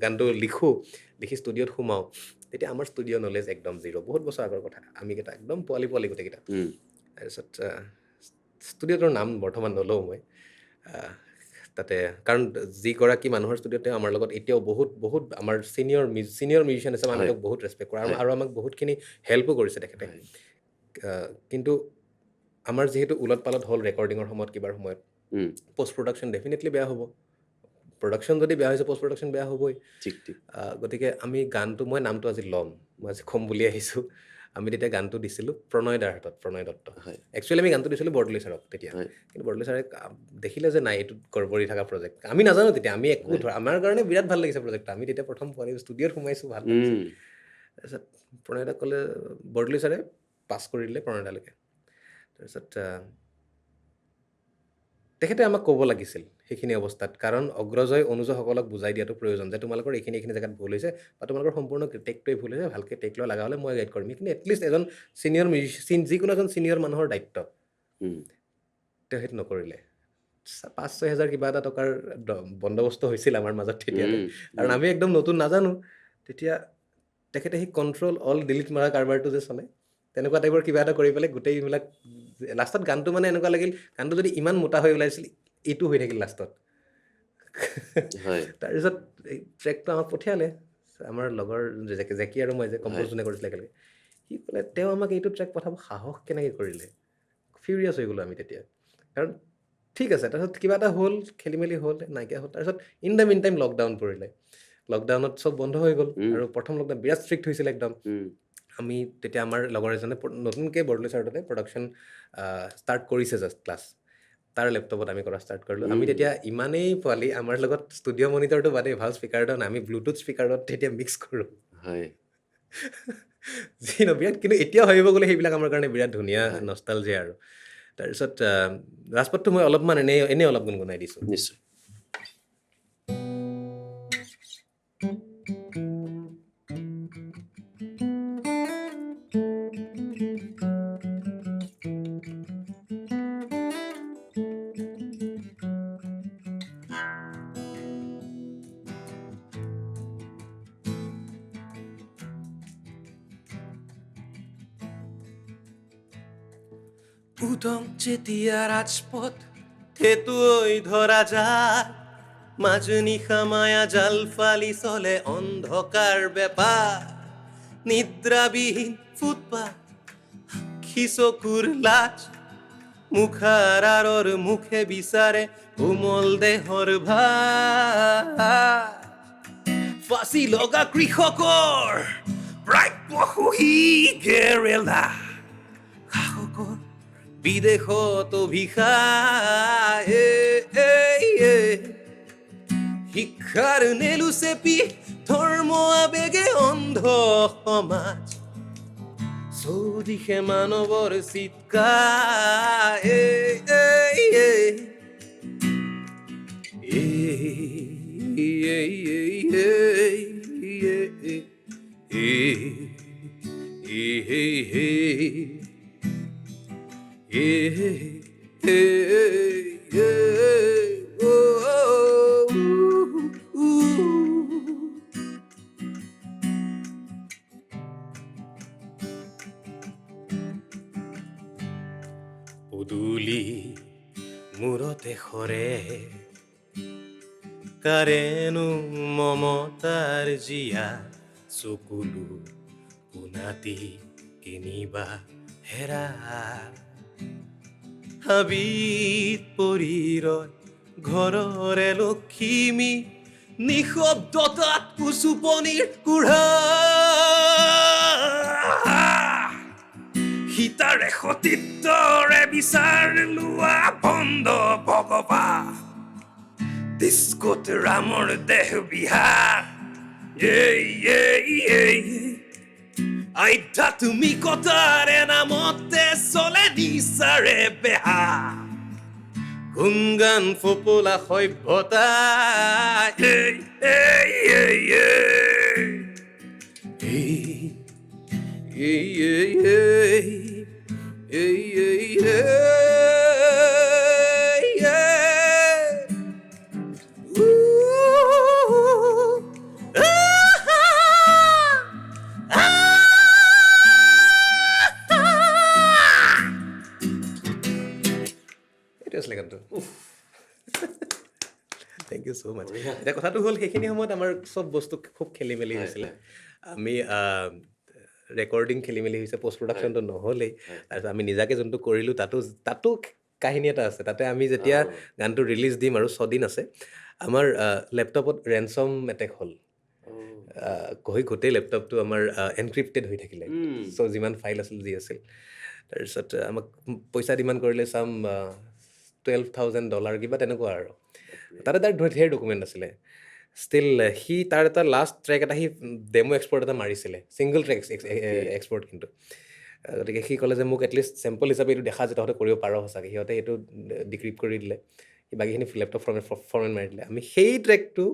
গানটো লিখি ষ্টুডিঅ'ত সোমাওঁ, তেতিয়া আমাৰ ষ্টুডিঅ' নলেজ একদম জিৰ'। বহুত বছৰ আগৰ কথা, আমি কেইটা একদম পোৱালি গোটেইকেইটা। তাৰপিছত ষ্টুডিঅ'টোৰ নাম বৰ্তমান নলওঁ মই তাতে, কাৰণ যিগৰাকী মানুহৰ ষ্টুডিঅ'তে আমাৰ লগত এতিয়াও বহুত আমাৰ ছিনিয়ৰ মিউজিচিয়ান আছে, মানুহক বহুত ৰেচপেক্ট কৰে আৰু আমাক বহুতখিনি হেল্পো কৰিছে তেখেতে। কিন্তু আমাৰ যিহেতু উলট পালট হ'ল ৰেকৰ্ডিঙৰ সময়ত, কিবাৰ সময়ত পষ্ট প্ৰডাকশ্যন ডেফিনেটলি বেয়া হ'ব। প্ৰডাকশ্যন যদি বেয়া হৈছে, পষ্ট প্ৰডাকশ্যন বেয়া হ'বই। গতিকে আমি গানটো, মই নামটো আজি ল'ম, মই আজি ক'ম বুলি আহিছোঁ। আমি তেতিয়া গানটো দিছিলোঁ প্ৰণয় দাৰ হাতত, প্ৰণয় দত্ত। একচুৱেলি আমি গানটো দিছিলোঁ বৰদলৈ ছাৰক তেতিয়া, কিন্তু বৰদলৈ ছাৰে দেখিলে যে নাই এইটো গড়বড়ি থকা প্ৰজেক্ট। আমি নাজানো তেতিয়া, আমি একো আমাৰ কাৰণে বিৰাট ভাল লাগিছে প্ৰজেক্টটো। আমি তেতিয়া প্ৰথম ষ্টুডিঅ'ত সোমাইছোঁ, ভাল লাগিছে। তাৰপিছত প্ৰণয় দাক ক'লে, বৰদলৈ ছাৰে পাছ কৰি দিলে প্ৰণয় দালৈকে। তাৰপিছত তেখেতে আমাক ক'ব লাগিছিল সেইখিনি অৱস্থাত, কাৰণ অগ্ৰজয় অনুজসকলক বুজাই দিয়াটো প্ৰয়োজন যে তোমালোকৰ এইখিনি জেগাত ভুল হৈছে বা তোমালোকৰ সম্পূৰ্ণ টেকটোৱে ভুল হৈছে, ভালকৈ টেক লোৱা, লগা হ'লে মই গাইড কৰিম। এইখিনি এটলিষ্ট এজন ছিনিয়ৰ মিউজিচিয়ান, যিকোনো এজন ছিনিয়ৰ মানুহৰ দায়িত্ব। তেওঁ সেইটো নকৰিলে। 5-6 হাজাৰ কিবা এটা টকাৰ বন্দবস্ত হৈছিল আমাৰ মাজত তেতিয়াতে, কাৰণ আমি একদম নতুন, নাজানো। তেতিয়া তেখেতে সেই কণ্ট্ৰল অল ডিলিট মাৰা কাৰবাৰটো যে চলে, তেনেকুৱা টাইপৰ কিবা এটা কৰি পেলাই গোটেইবিলাক লাষ্টত গানটো মানে এনেকুৱা লাগিল, গানটো যদি ইমান মোটা হৈ ওলাইছিল, এইটো হৈ থাকিল লাষ্টত। তাৰপিছত এই ট্ৰেকটো আমাক পঠিয়ালে, আমাৰ লগৰ জেকি আৰু মই যে কম্প'জ যোনে কৰিছিলে একেলগে, সি ক'লে তেওঁ আমাক এইটো ট্ৰেক পঠাব সাহস কেনেকৈ কৰিলে। ফিউৰিয়াছ হৈ গ'লোঁ আমি তেতিয়া, কাৰণ ঠিক আছে। তাৰপিছত কিবা এটা হ'ল, খেলি মেলি হ'ল, নাইকিয়া হ'ল। তাৰপিছত in the mean time lockdown পৰিলে। লকডাউনত চব বন্ধ হৈ গ'ল, আৰু প্ৰথম লকডাউন বিৰাট ষ্ট্ৰিক্ট হৈছিলে একদম। আমি তেতিয়া আমাৰ লগৰ এজনে নতুনকৈ বৰদলৈ ছাৰৰ তাতে প্ৰডাকশ্যন ষ্টাৰ্ট কৰিছে, জাষ্ট ক্লাছ, তাৰ লেপটপত আমি কৰা ষ্টাৰ্ট কৰিলোঁ। আমি তেতিয়া ইমানেই পোৱালি, আমাৰ লগত ষ্টুডিঅ' মনিটৰটো বাদেই, ভাল স্পীকাৰ এটা নাই, আমি ব্লুটুথ স্পীকাৰত তেতিয়া মিক্স কৰোঁ। যি ন বিৰাট, কিন্তু এতিয়া ভাবিব গ'লে সেইবিলাক আমাৰ কাৰণে বিৰাট ধুনীয়া নষ্টালজিয়া আৰু। তাৰপিছত ৰাজপথটো মই অলপমান এনেই অলপ গুণগুণাই দিছোঁ। নিশ্চয়। উদং যেতিয়া ৰাজপথ থেতুৱৈ ধৰা যায়, মাজনিশা মায়া জাল ফালি চলে অন্ধকাৰ বেপাৰ, নিদ্ৰাবিহীন ফুটপাথ, আখি চকুৰ লাজ, মুখাৰ আঁৰৰ মুখে বিচাৰে কোমল দেহৰ ভাৰ, ফাঁচি লগা কৃষকৰ প্ৰাপ্য সহি গেৰেলা, শাসকৰ বিদেশত অভিশাপ, শিক্ষাৰ নেলু চেপি ধৰ্ম আবেগে অন্ধ সমাজ, চৌদিশে মানৱৰ চিৎকাৰ, উদুলি মূৰতে সৰে কাৰেনো মমতাৰ জীয়া, চকুলো পোনাতি কিনিবা হেৰা হাবিত পৰি ৰয় ঘৰৰে লখিমী নিশব্দতাত কুচুপনিৰ কুঢ়া সীতাৰে সতীত্বৰে বিচাৰ লোৱা বন্ধ ভগৱা ডিস্কোত ৰামৰ দেহ বিহাৰ আধ্যাত্মিকতাৰে নামতে চলে নিচাৰে বেহা গুণগান ফপোলা সভ্যতা এইটো আছিলে গানটো থেংক ইউ ছ' মাছ এতিয়া কথাটো হ'ল সেইখিনি সময়ত আমাৰ চব বস্তু খুব খেলি মেলি হৈছিলে আমি ৰেকৰ্ডিং খেলি মেলি হৈছে পষ্ট প্ৰডাকশ্যনটো নহ'লেই তাৰপিছত আমি নিজাকৈ যোনটো কৰিলোঁ তাতো কাহিনী এটা আছে তাতে আমি যেতিয়া গানটো ৰিলিজ দিম আৰু 6 দিন আছে আমাৰ লেপটপত ৰেনচম এটেক হ'ল গোটেই লেপটপটো আমাৰ এনক্ৰিপ্টেড হৈ থাকিলে চ' যিমান ফাইল আছিল যি আছিল তাৰপিছত আমাক পইচা ডিমাণ্ড কৰিলে চাম $12,000 কিবা তেনেকুৱা আৰু তাতে তাৰ ধেৰ ডকুমেণ্ট আছিলে ষ্টিল সি তাৰ এটা লাষ্ট ট্ৰেক এটা সি ডেমো এক্সপৰ্ট এটা মাৰিছিলে ছিংগল ট্ৰেক এক্সপৰ্ট কিন্তু গতিকে সি ক'লে যে মোক এটলিষ্ট চেম্পল হিচাপে এইটো দেখা যে তহঁতে কৰিব পাৰ সঁচাকৈ সিহঁতে এইটো ডিক্ৰিপ্ট কৰি দিলে বাকীখিনি লেপটপ ফৰ্মেট মাৰি দিলে আমি সেই ট্ৰেকটো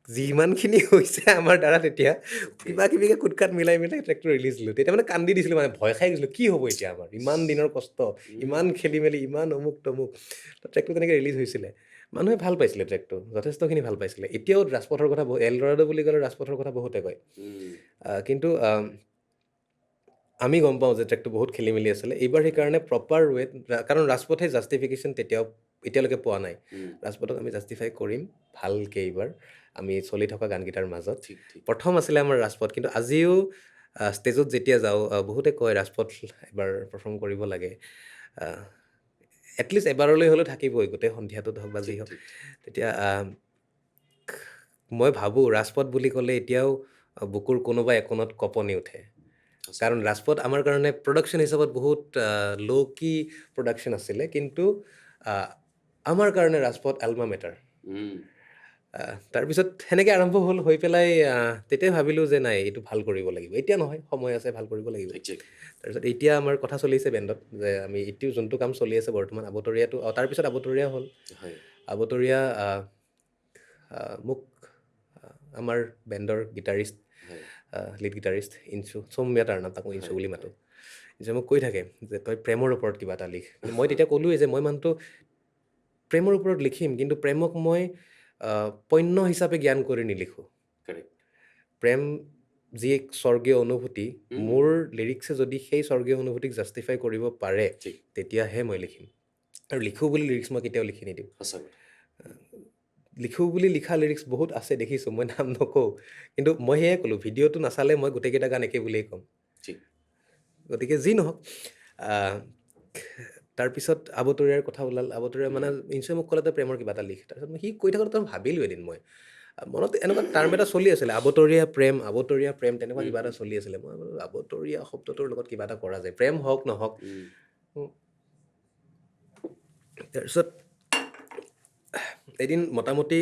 যিমানখিনি হৈছে আমাৰ দ্বাৰা তেতিয়া কিবা কিবিকে কুটকাট মিলাই ট্ৰেকটো ৰিলিজ দিলোঁ তেতিয়া মানে কান্দি দিছিলোঁ মানে ভয় খাই গৈছিলোঁ কি হ'ব এতিয়া আমাৰ ইমান দিনৰ কষ্ট ইমান খেলি মেলি ইমান অমুক তমুক ট্ৰেকটো তেনেকৈ ৰিলিজ হৈছিলে মানুহে ভাল পাইছিলে ট্ৰেকটো যথেষ্টখিনি ভাল পাইছিলে এতিয়াও ৰাজপথৰ কথা এলডৰাডো বুলি ক'লে ৰাজপথৰ কথা বহুতে কয় কিন্তু আমি গম পাওঁ যে ট্ৰেকটো বহুত খেলি মেলি আছিলে এইবাৰ সেইকাৰণে প্ৰপাৰ ৱেত কাৰণ ৰাজপথে জাষ্টিফিকেশ্যন এতিয়ালৈকে পোৱা নাই ৰাজপথক আমি জাষ্টিফাই কৰিম ভালকৈ এইবাৰ আমি চলি থকা গানকেইটাৰ মাজত প্ৰথম আছিলে আমাৰ ৰাজপথ কিন্তু আজিও ষ্টেজত যেতিয়া যাওঁ বহুতে কয় ৰাজপথ এবাৰ পাৰফৰ্ম কৰিব লাগে এটলিষ্ট এবাৰলৈ হ'লেও থাকিবই গোটেই সন্ধিয়াটোত হওক বা যি হওক তেতিয়া মই ভাবোঁ ৰাজপথ বুলি ক'লে এতিয়াও বুকুৰ কোনোবা একোণত কঁপনি উঠে কাৰণ ৰাজপথ আমাৰ কাৰণে প্ৰডাকশ্যন হিচাপত বহুত ল' কি প্ৰডাকশ্যন আছিলে কিন্তু আমাৰ কাৰণে ৰাজপথ এলমা মেটাৰ তাৰপিছত সেনেকৈ আৰম্ভ হ'ল হৈ পেলাই তেতিয়াই ভাবিলোঁ যে নাই এইটো ভাল কৰিব লাগিব এতিয়া নহয় সময় আছে ভাল কৰিব লাগিব তাৰপিছত এতিয়া আমাৰ কথা চলিছে বেণ্ডত যে আমি এতিয়াও যোনটো কাম চলি আছে বৰ্তমান আবতৰীয়াটো তাৰপিছত আবতৰীয়া হ'ল আবতৰীয়া মোক আমাৰ বেণ্ডৰ গীটাৰিষ্ট লিড গীটাৰিষ্ট ইঞ্চু সৌম্য তাৰ নাম তাকো ইঞ্চু বুলি মাতোঁ যে মোক কৈ থাকে যে তই প্ৰেমৰ ওপৰত কিবা এটা লিখ মই তেতিয়া ক'লোৱেই যে মই মানুহটো প্ৰেমৰ ওপৰত লিখিম কিন্তু প্ৰেমক মই পণ্য হিচাপে জ্ঞান কৰি নিলিখোঁ প্ৰেম যি এক স্বৰ্গীয় অনুভূতি মোৰ লিৰিক্সে যদি সেই স্বৰ্গীয় অনুভূতিক জাষ্টিফাই কৰিব পাৰে তেতিয়াহে মই লিখিম আৰু লিখোঁ বুলি লিৰিক্স মই কেতিয়াও লিখি নিদিওঁ লিখোঁ বুলি লিখা লিৰিক্স বহুত আছে দেখিছোঁ মই নাম নকওঁ কিন্তু মই সেয়ে ক'লোঁ ভিডিঅ'টো নাচালে মই গোটেইকেইটা গান একে বুলিয়েই ক'ম গতিকে যি নহওক তাৰপিছত আবতৰীয়াৰ কথা ওলাল আবতৰীয়া মানে ইঞ্চুৱে মোক ক'লে প্ৰেমৰ কিবা এটা লিখ তাৰপিছত সি কৈ থাকোঁতে ভাবিলোঁ এদিন মই মনত এনেকুৱা টাৰ্ম এটা চলি আছিলে আবতৰীয়া প্ৰেম তেনেকুৱা কিবা এটা চলি আছিলে মই বোলো আবতৰীয়া শব্দটোৰ লগত কিবা এটা কৰা যায় প্ৰেম হওক নহওক তাৰপিছত এদিন মোটামুটি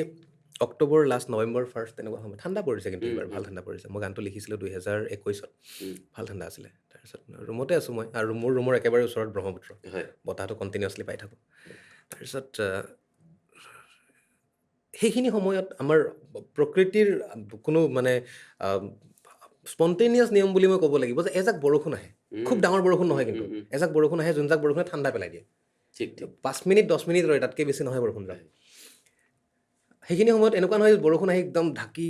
অক্টোবৰ লাষ্ট নৱেম্বৰ ফাৰ্ষ্ট তেনেকুৱা সময় ঠাণ্ডা পৰিছে কিন্তু এইবাৰ ভাল ঠাণ্ডা পৰিছে মই গানটো লিখিছিলোঁ 2021 ভাল ঠাণ্ডা আছিলে তাৰপিছত ৰুমতে আছোঁ মই আৰু মোৰ ৰুমৰ একেবাৰে ওচৰত ব্ৰহ্মপুত্ৰ বতাহটো কণ্টিনিউৱাছলি পাই থাকোঁ তাৰপিছত সেইখিনি সময়ত আমাৰ প্ৰকৃতিৰ কোনো মানে স্পণ্টেনিয়াছ নিয়ম বুলি মই ক'ব লাগিব যে এজাক বৰষুণ আহে খুব ডাঙৰ বৰষুণ নহয় কিন্তু এজাক বৰষুণ আহে যোনজাক বৰষুণে ঠাণ্ডা পেলাই দিয়ে 5 মিনিট 10 মিনিট ৰয় তাতকৈ বেছি নহয় বৰষুণ যায় সেইখিনি সময়ত এনেকুৱা নহয় বৰষুণ আহি একদম ঢাকি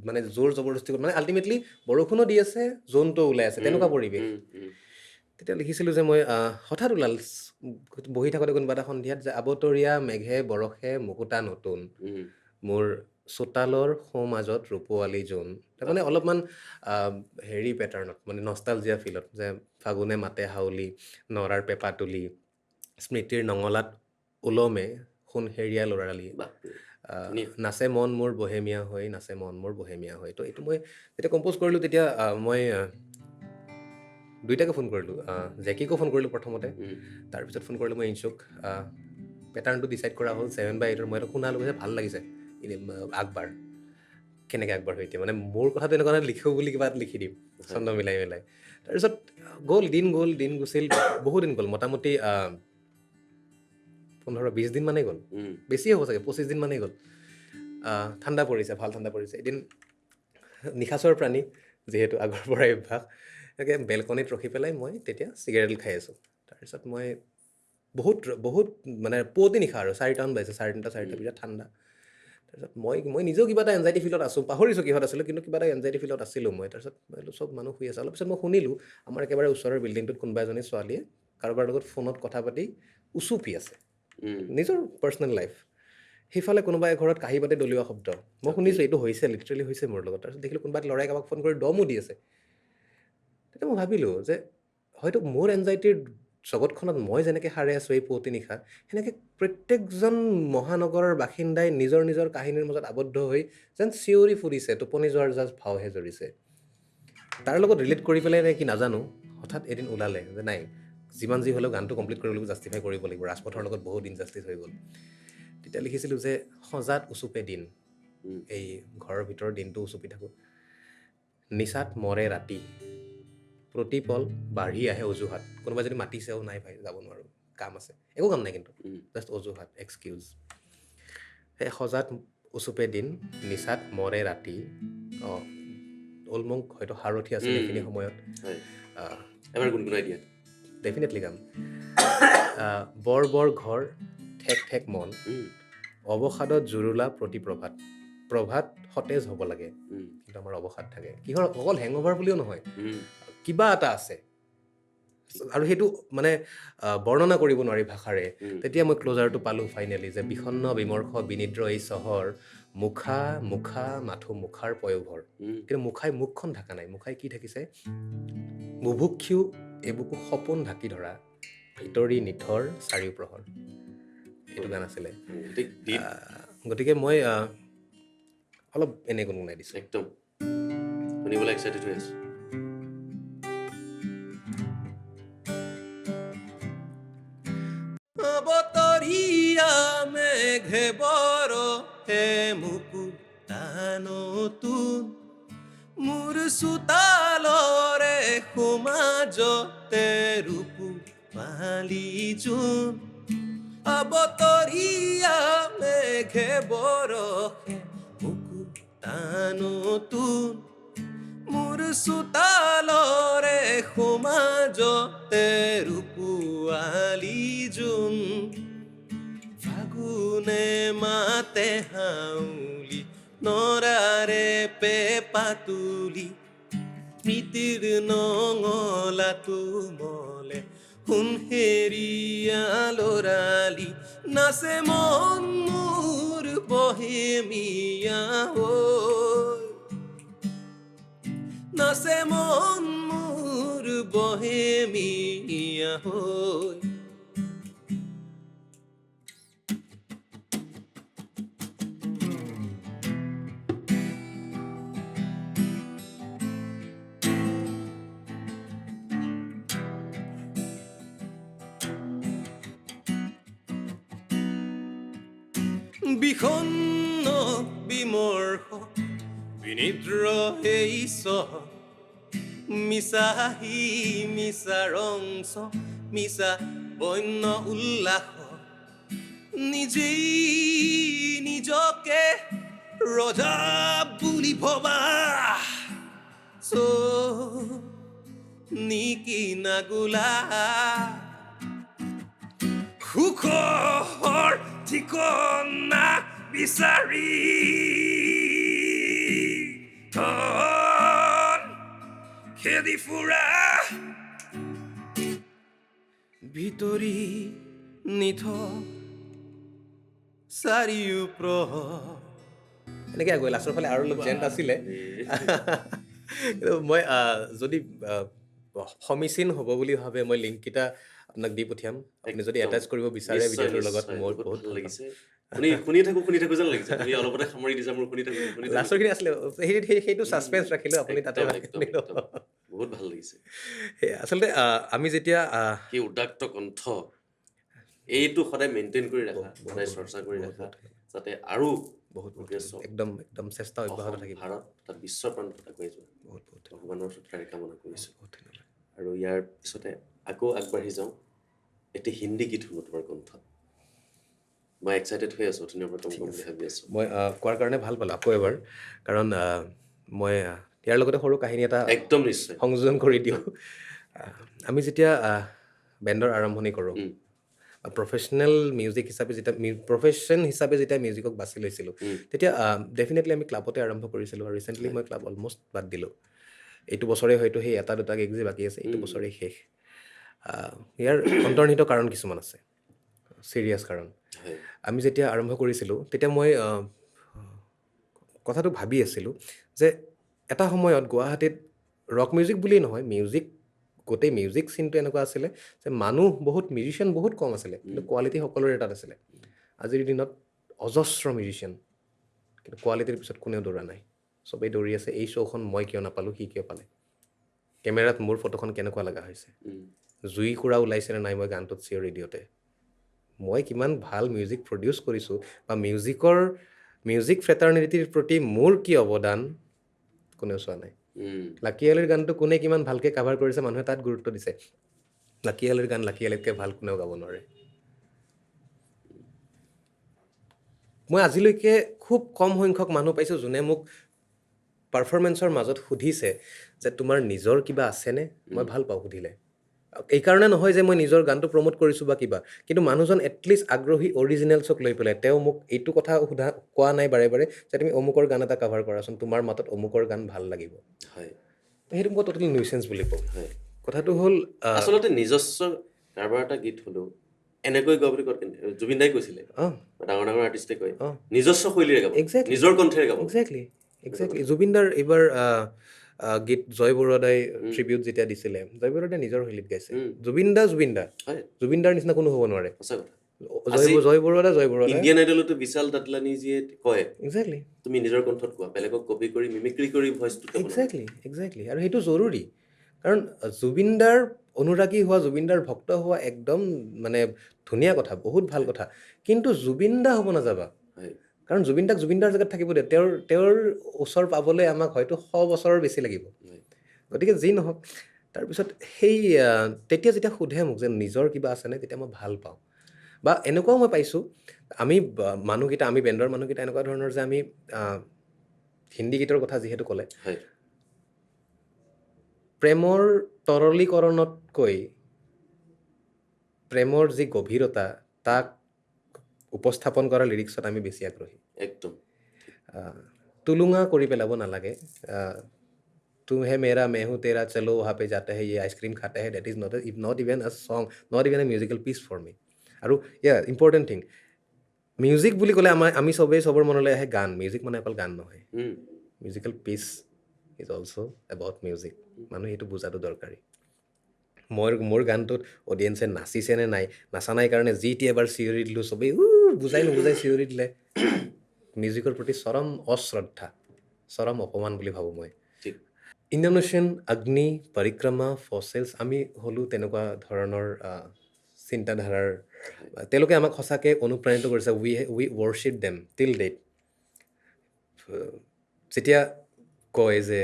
মানে জোৰ জবৰদস্তি মানে আল্টিমেটলি বৰষুণো দি আছে জোনটো ওলাই আছে তেনেকুৱা পৰিৱেশ তেতিয়া লিখিছিলোঁ যে মই হঠাৎ ওলাল বহি থাকোঁতে কোনোবা এটা সন্ধিয়াত যে আবতৰীয়া মেঘে বৰষে মুকুতা নতুন মোৰ চোতালৰ সোঁমাজত ৰূপোৱালী জোন তাৰমানে অলপমান হেৰি পেটাৰ্ণত মানে নষ্টালজিয়া ফিলত যে ফাগুনে মাতে হাউলি নৰাৰ পেঁপা তুলি স্মৃতিৰ নঙলাত ওলমে সোণহেৰীয়া ল'ৰালি বাপৰে ধুনীয়া। নাচে মন মোৰ বহেমীয়া হৈ নাচে মন মোৰ বহেমীয়া হৈ তো এইটো মই যেতিয়া কম্প'জ কৰিলোঁ তেতিয়া মই দুইটাকে ফোন কৰিলোঁ জেকিকো ফোন কৰিলোঁ প্ৰথমতে তাৰপিছত ফোন কৰিলোঁ মই ইনচুক পেটাৰ্ণটো ডিচাইড কৰা হ'ল 7/8 মই শুনালোঁ যে ভাল লাগিছে আগবাৰ কেনেকৈ আগবাঢ়ো এতিয়া মানে মোৰ কথাটো এনেকুৱা নহয় লিখোঁ বুলি কিবা এটা লিখি দিম ছন্দ মিলাই মিলাই তাৰপিছত দিন গুচিল বহু দিন গ'ল মোটামুটি 15-20 দিন মানেই গ'ল বেছিয়ে হ'ব চাগে 25 দিন মানেই গ'ল ঠাণ্ডা পৰিছে ভাল ঠাণ্ডা পৰিছে এদিন নিশাচৰ প্ৰাণী যিহেতু আগৰ পৰাই অভ্যাস এনেকৈ বেলকনিত ৰখি পেলাই মই তেতিয়া চিগাৰেট খাই আছোঁ তাৰপিছত মই বহুত মানে পুৱতি নিশা আৰু 4টামান বাজিছে 3:30 বিৰাট ঠাণ্ডা তাৰপিছত মই নিজেও কিবা এটা এনজাইটি ফিলত আছোঁ পাহৰিছোঁ কিহত আছিলোঁ কিন্তু কিবা এটা এনজাইটি ফিলত আছিলোঁ মই তাৰপিছত মই চব মানুহ শুই আছে অলপ পিছত মই শুনিলোঁ আমাৰ একেবাৰে ওচৰৰ বিল্ডিংটোত কোনোবা এজনী ছোৱালীয়ে কাৰোবাৰ লগত ফোনত কথা পাতি উচুপি আছে নিজৰ পাৰ্চনেল লাইফ সেইফালে কোনোবা এঘৰত কাঁহী বাতি দলিওৱা শব্দ মই শুনিছোঁ এইটো হৈছে লিটাৰেলি হৈছে মোৰ লগত তাৰপিছত দেখিলোঁ কোনোবা ল'ৰাই কাৰোবাক ফোন কৰি দমো দি আছে তেতিয়া মই ভাবিলোঁ যে হয়তো মোৰ এনজাইটিৰ জগতখনত মই যেনেকৈ সাৰে আছোঁ এই পুৱতি নিশা সেনেকৈ প্ৰত্যেকজন মহানগৰৰ বাসিন্দাই নিজৰ নিজৰ কাহিনীৰ মাজত আবদ্ধ হৈ যেন চিঞৰি ফুৰিছে টোপনি যোৱাৰ জাষ্ট ভাওহে জৰিছে তাৰ লগত ৰিলেট কৰি পেলাই নে কি নাজানো হঠাৎ এদিন ওলালে যে নাই যিমান যি হ'লেও গানটো কমপ্লিট কৰিবলৈ জাষ্টিফাই কৰিব লাগিব ৰাজপথৰ লগত বহুত ইনজাষ্টিছ হৈ গ'ল তেতিয়া লিখিছিলোঁ যে সজাত উচুপে দিন এই ঘৰৰ ভিতৰৰ দিনটো উচুপি থাকোঁ নিচাত মৰে ৰাতি প্ৰতিপল বাঢ়ি আহে অজুহাত কোনোবাই যদি মাতিছেও নাই ভাই যাব নোৱাৰোঁ কাম আছে একো কাম নাই কিন্তু জাষ্ট অজুহাত এক্সকিউজ সেই সজাত উচুপে দিন নিচাত মৰে ৰাতি ওলমুং হয়তো সাৰথি আছিল সেইখিনি সময়ত এবাৰ গুণগুণাই দিয়া ডেফিনেটলি গাম বৰ বৰ ঘৰ ঠেক ঠেক মন অৱসাদত জুৰুলা প্ৰতি প্ৰভাত সতেজ হ'ব লাগে কিন্তু আমাৰ অৱসাদ থাকে কিহৰ অকল হেংঅভাৰ বুলিও নহয় কিবা এটা আছে আৰু সেইটো মানে বৰ্ণনা কৰিব নোৱাৰি ভাষাৰে তেতিয়া মই ক্ল'জাৰটো পালোঁ ফাইনেলি যে বিষণ্ণ বিমৰ্ষ বিনিদ্ৰ এই চহৰ মুখা মাথো মুখাৰ পয়োভৰ কিন্তু মুখাই মুখখন ঢাকা নাই মুখাই কি ঢাকিছে বুভুক্ষু এইবুকু সপোন ঢাকি ধৰা ভিতৰি নিথৰ চাৰিওপ্ৰহৰ এইটো গান আছিলে গতিকে মই অলপ এনে গুণগুণাই দিছোঁ একদম শুনিবলৈ এক্সাইটেড হৈ আছোঁ অবতৰীয়া মেঘে বৰষে মুকুতা নতুন মোৰ চোতালৰে সোমাজতে ৰূপোৱালী জোন অবতৰীয়া মেঘে বৰষে মুকুতা নতুন মোৰ চোতালৰে সোমাজতে ৰূপোৱালী জোন ফাগুনে মাতে হাউলি নৰাৰে পেঁপা তুলি স্মৃতিৰ নঙলাটো মলে সোণহেৰীয়া ল'ৰালি নাচে মন মোৰ বহেমীয়া হৈ নাচে মন মোৰ বহেমীয়া হৈ বিষণ্ণ বিমৰ্ষ বিনিদ্ৰ এই চহৰ মিছাহি মিছা ৰংচ মিছা বন্য উল্লাস নিজেই নিজকে ৰজা বুলি ভবা নিকি নাগুলা সুখৰ ঠিকনা বিচাৰি খেদি ফুৰা ভিতৰি নিথ চাৰিওপ্ৰহৰ এনেকৈ গৈ লাষ্টৰ ফালে আৰু অলপ জেণ্ট আছিলে কিন্তু মই যদি সমীচীন হ'ব বুলি ভাবে মই লিংককেইটা আপোনাক দি পঠিয়াম আপুনি যদি এটাচ কৰিব বিচাৰে নিশ্চয়, ভিডিঅ'টোৰ লগত নিশ্চয়, মোৰ বহুত বহুত ভাল ভাল লাগিছে শুনি থাকো যেন লাগিছে তুমি অলপতে সামৰি দিছা মোৰ শুনি থাকো লাষ্টৰখিনি আছিলে সেইটো ছাছপেঞ্চ ৰাখিলোঁ আপুনি তাতে একদম ৰাখি একদম দিলোঁ। একদম বহুত ভাল লাগিছে সেয়া আচলতে আমি যেতিয়া কি উদাত্ত কণ্ঠ এইটো সদায় মেইনটেইন কৰি ৰাখা বহুত সদায় বহুত চৰ্চা কৰি বহুত ৰাখা বহুত যাতে আৰু বহুত বহুত progress হওক। একদম একদম চেষ্টা অব্যাহত অসম থাকিব ভাৰত তথা বিশ্ব প্ৰান্তত আগুৱাই যোৱা বহুত বহুত ধন্যবাদ ভগৱানৰ ওচৰত তাৰে কামনা কৰিছোঁ বহুত ধন্যবাদ আৰু ইয়াৰ পিছতে আকৌ আগবাঢ়ি যাওঁ এটি হিন্দী গীত শুনো তোমাৰ কণ্ঠত মই এক্সাইটেড হৈ আছোঁ অথনিৰ পৰা কম বুলি ভাবি আছোঁ মই কোৱাৰ কাৰণে ভাল পালোঁ আকৌ এবাৰ কাৰণ মই ইয়াৰ লগতে সৰু কাহিনী এটা একদম নিশ্চয় সংযোজন কৰি দিওঁ আমি যেতিয়া বেণ্ডৰ আৰম্ভণি কৰোঁ উম, প্ৰফেশ্যনেল মিউজিক হিচাপে যেতিয়া প্ৰফেশ্যন হিচাপে যেতিয়া মিউজিকক বাছি লৈছিলোঁ উম, তেতিয়া ডেফিনেটলি আমি ক্লাবতে আৰম্ভ কৰিছিলোঁ আৰু ৰিচেণ্টলি হয়। মই ক্লাব অলমষ্ট বাদ দিলোঁ এইটো বছৰে হয়তো সেই এটা দুটা গীত যে বাকী আছে এইটো উম, বছৰে শেষ ইয়াৰ অন্তৰ্নিহিত কাৰণ কিছুমান আছে ছিৰিয়াছ কাৰণ হয় আমি যেতিয়া আৰম্ভ কৰিছিলোঁ তেতিয়া মই কথাটো ভাবি আছিলোঁ যে এটা সময়ত গুৱাহাটীত ৰক মিউজিক বুলিয়েই নহয় মিউজিক গোটেই মিউজিক চিনটো এনেকুৱা আছিলে যে মানুহ বহুত মিউজিচিয়ান বহুত কম আছিলে কিন্তু কোৱালিটি সকলোৰে তাত আছিলে আজিৰ দিনত অজস্ৰ মিউজিচিয়ান কিন্তু কোৱালিটিৰ পিছত কোনেও দৌৰা নাই চবেই দৌৰি আছে এই শ্ব'খন মই কিয় নাপালোঁ সি কিয় পালে কেমেৰাত মোৰ ফটোখন কেনেকুৱা লগা হৈছে উম, জুই কুৰা ওলাইছেনে নাই মই গানটোত চিঞৰ ৰেডিঅ'তে মই কিমান ভাল মিউজিক প্ৰডিউচ কৰিছোঁ বা মিউজিক ফ্ৰেটাৰ্নিটিৰ প্ৰতি মোৰ কি অৱদান কোনেও চোৱা নাই উম, লাকি আলিৰ গানটো কোনে কিমান ভালকৈ কাভাৰ কৰিছে মানুহে তাত গুৰুত্ব দিছে লাকি আলিৰ গান লাকি আলিতকৈ ভাল কোনেও গাব নোৱাৰে মই আজিলৈকে খুব কম সংখ্যক মানুহ পাইছোঁ যোনে মোক পাৰফৰ্মেঞ্চৰ মাজত সুধিছে যে তোমাৰ নিজৰ কিবা আছেনে মই ভাল পাওঁ সুধিলে এইকাৰণে নহয় যে মই নিজৰ গানটো প্ৰমোট কৰিছোঁ বা কিবা কিন্তু মানুহজন এটলিষ্ট আগ্ৰহী অৰিজিনেলছক লৈ পেলাই তেওঁ মোক এইটো কথা কোৱা নাই বাৰে বাৰে যে তুমি অমুকৰ গান এটা কাভাৰ কৰাচোন তোমাৰ মাতত অমুকৰ গান ভাল লাগিব হয় সেইটো মই ট'টেলি নিউচেঞ্চ বুলি কওঁ হয় কথাটো হ'ল আচলতে নিজস্ব কাৰোবাৰ এটা গীত হ'লেও এনেকৈ গোৱা বুলি কয় জুবিন দাই কৈছিলে অঁ বা ডাঙৰ ডাঙৰ আৰ্টিষ্টে কয় অঁ নিজস্ব শৈলীৰে গাব একজেক্টলি নিজৰ কণ্ঠেৰে গাব একজেক্টলি জুবিনদাৰ এইবাৰ গীত জয় বৰুৱাদাই উম, ট্ৰিবিউট যেতিয়া দিছিলে জয় বৰুৱাদাই নিজৰ শৈলীত গাইছে উম, জুবিনদা হয় জুবিনদাৰ নিচিনা কোনো হ'ব নোৱাৰে সঁচা কথা জয় আজি জয় বৰুৱাদা ইণ্ডিয়ান আইডলতো বিশাল দাদলানীজীয়ে কয় একজেক্টলি তুমি নিজৰ কণ্ঠত কোৱা বেলেগক কপি কৰি মিমিক্ৰি কৰি ভইচটো গাব নালাগে একজেক্টলি আৰু সেইটো জৰুৰী কাৰণ জুবিনদাৰ অনুৰাগী হোৱা জুবিনদাৰ ভক্ত হোৱা একদম মানে ধুনীয়া কথা বহুত ভাল কথা কিন্তু জুবিনদা হ'ব নাযাবা হয় কাৰণ জুবিনদাক জুবিনদাৰ জেগাত থাকিব দিয়ে তেওঁৰ ওচৰ পাবলৈ আমাক হয়তো 100 বছৰৰ বেছি লাগিব হয় গতিকে যি নহওক তাৰপিছত সেই তেতিয়া যেতিয়া সোধে মোক যে নিজৰ কিবা আছেনে তেতিয়া মই ভাল পাওঁ বা এনেকুৱাও মই পাইছোঁ আমি মানুহকেইটা আমি বেণ্ডৰ মানুহকেইটা এনেকুৱা ধৰণৰ যে আমি হিন্দী গীতৰ কথা যিহেতু ক'লে হয় প্ৰেমৰ তৰলীকৰণতকৈ প্ৰেমৰ যি গভীৰতা তাক উপস্থাপন কৰা লিৰিক্সত আমি বেছি আগ্ৰহী একদম তুলুঙা কৰি পেলাব নালাগে তু হে মেৰা मैं हूं तेरा चलो वहाँ पे जाते हैं ये आइसक्रीम खाते हैं that is not even a song not even a musical piece for me আৰু ইম্পৰ্টেণ্ট থিং মিউজিক বুলি ক'লে আমি চবেই চবৰ মনলৈ আহে গান মিউজিক মানে অকল গান নহয় um, musical piece is also' about music মানুহে সেইটো বুজাটো দৰকাৰী মোৰ গানটোত অডিয়েঞ্চে নাচিছে নে নাই নাচা নাই কাৰণে যি টি এবাৰ চিঞৰি দিলোঁ চবেই বুজাই নুবুজাই চিঞৰি দিলে মিউজিকৰ প্ৰতি চৰম অশ্ৰদ্ধা চৰম অপমান বুলি ভাবোঁ মই ঠিক ইণ্ডিয়ান অ'চিয়ান অগ্নি পৰিক্ৰমা ফচেলছ আমি হ'লোঁ তেনেকুৱা ধৰণৰ চিন্তাধাৰাৰ তেওঁলোকে আমাক সঁচাকৈ অনুপ্ৰাণিত কৰিছে উই ৱৰ্শ্বিপ দেম টিল ডেট যেতিয়া কয় যে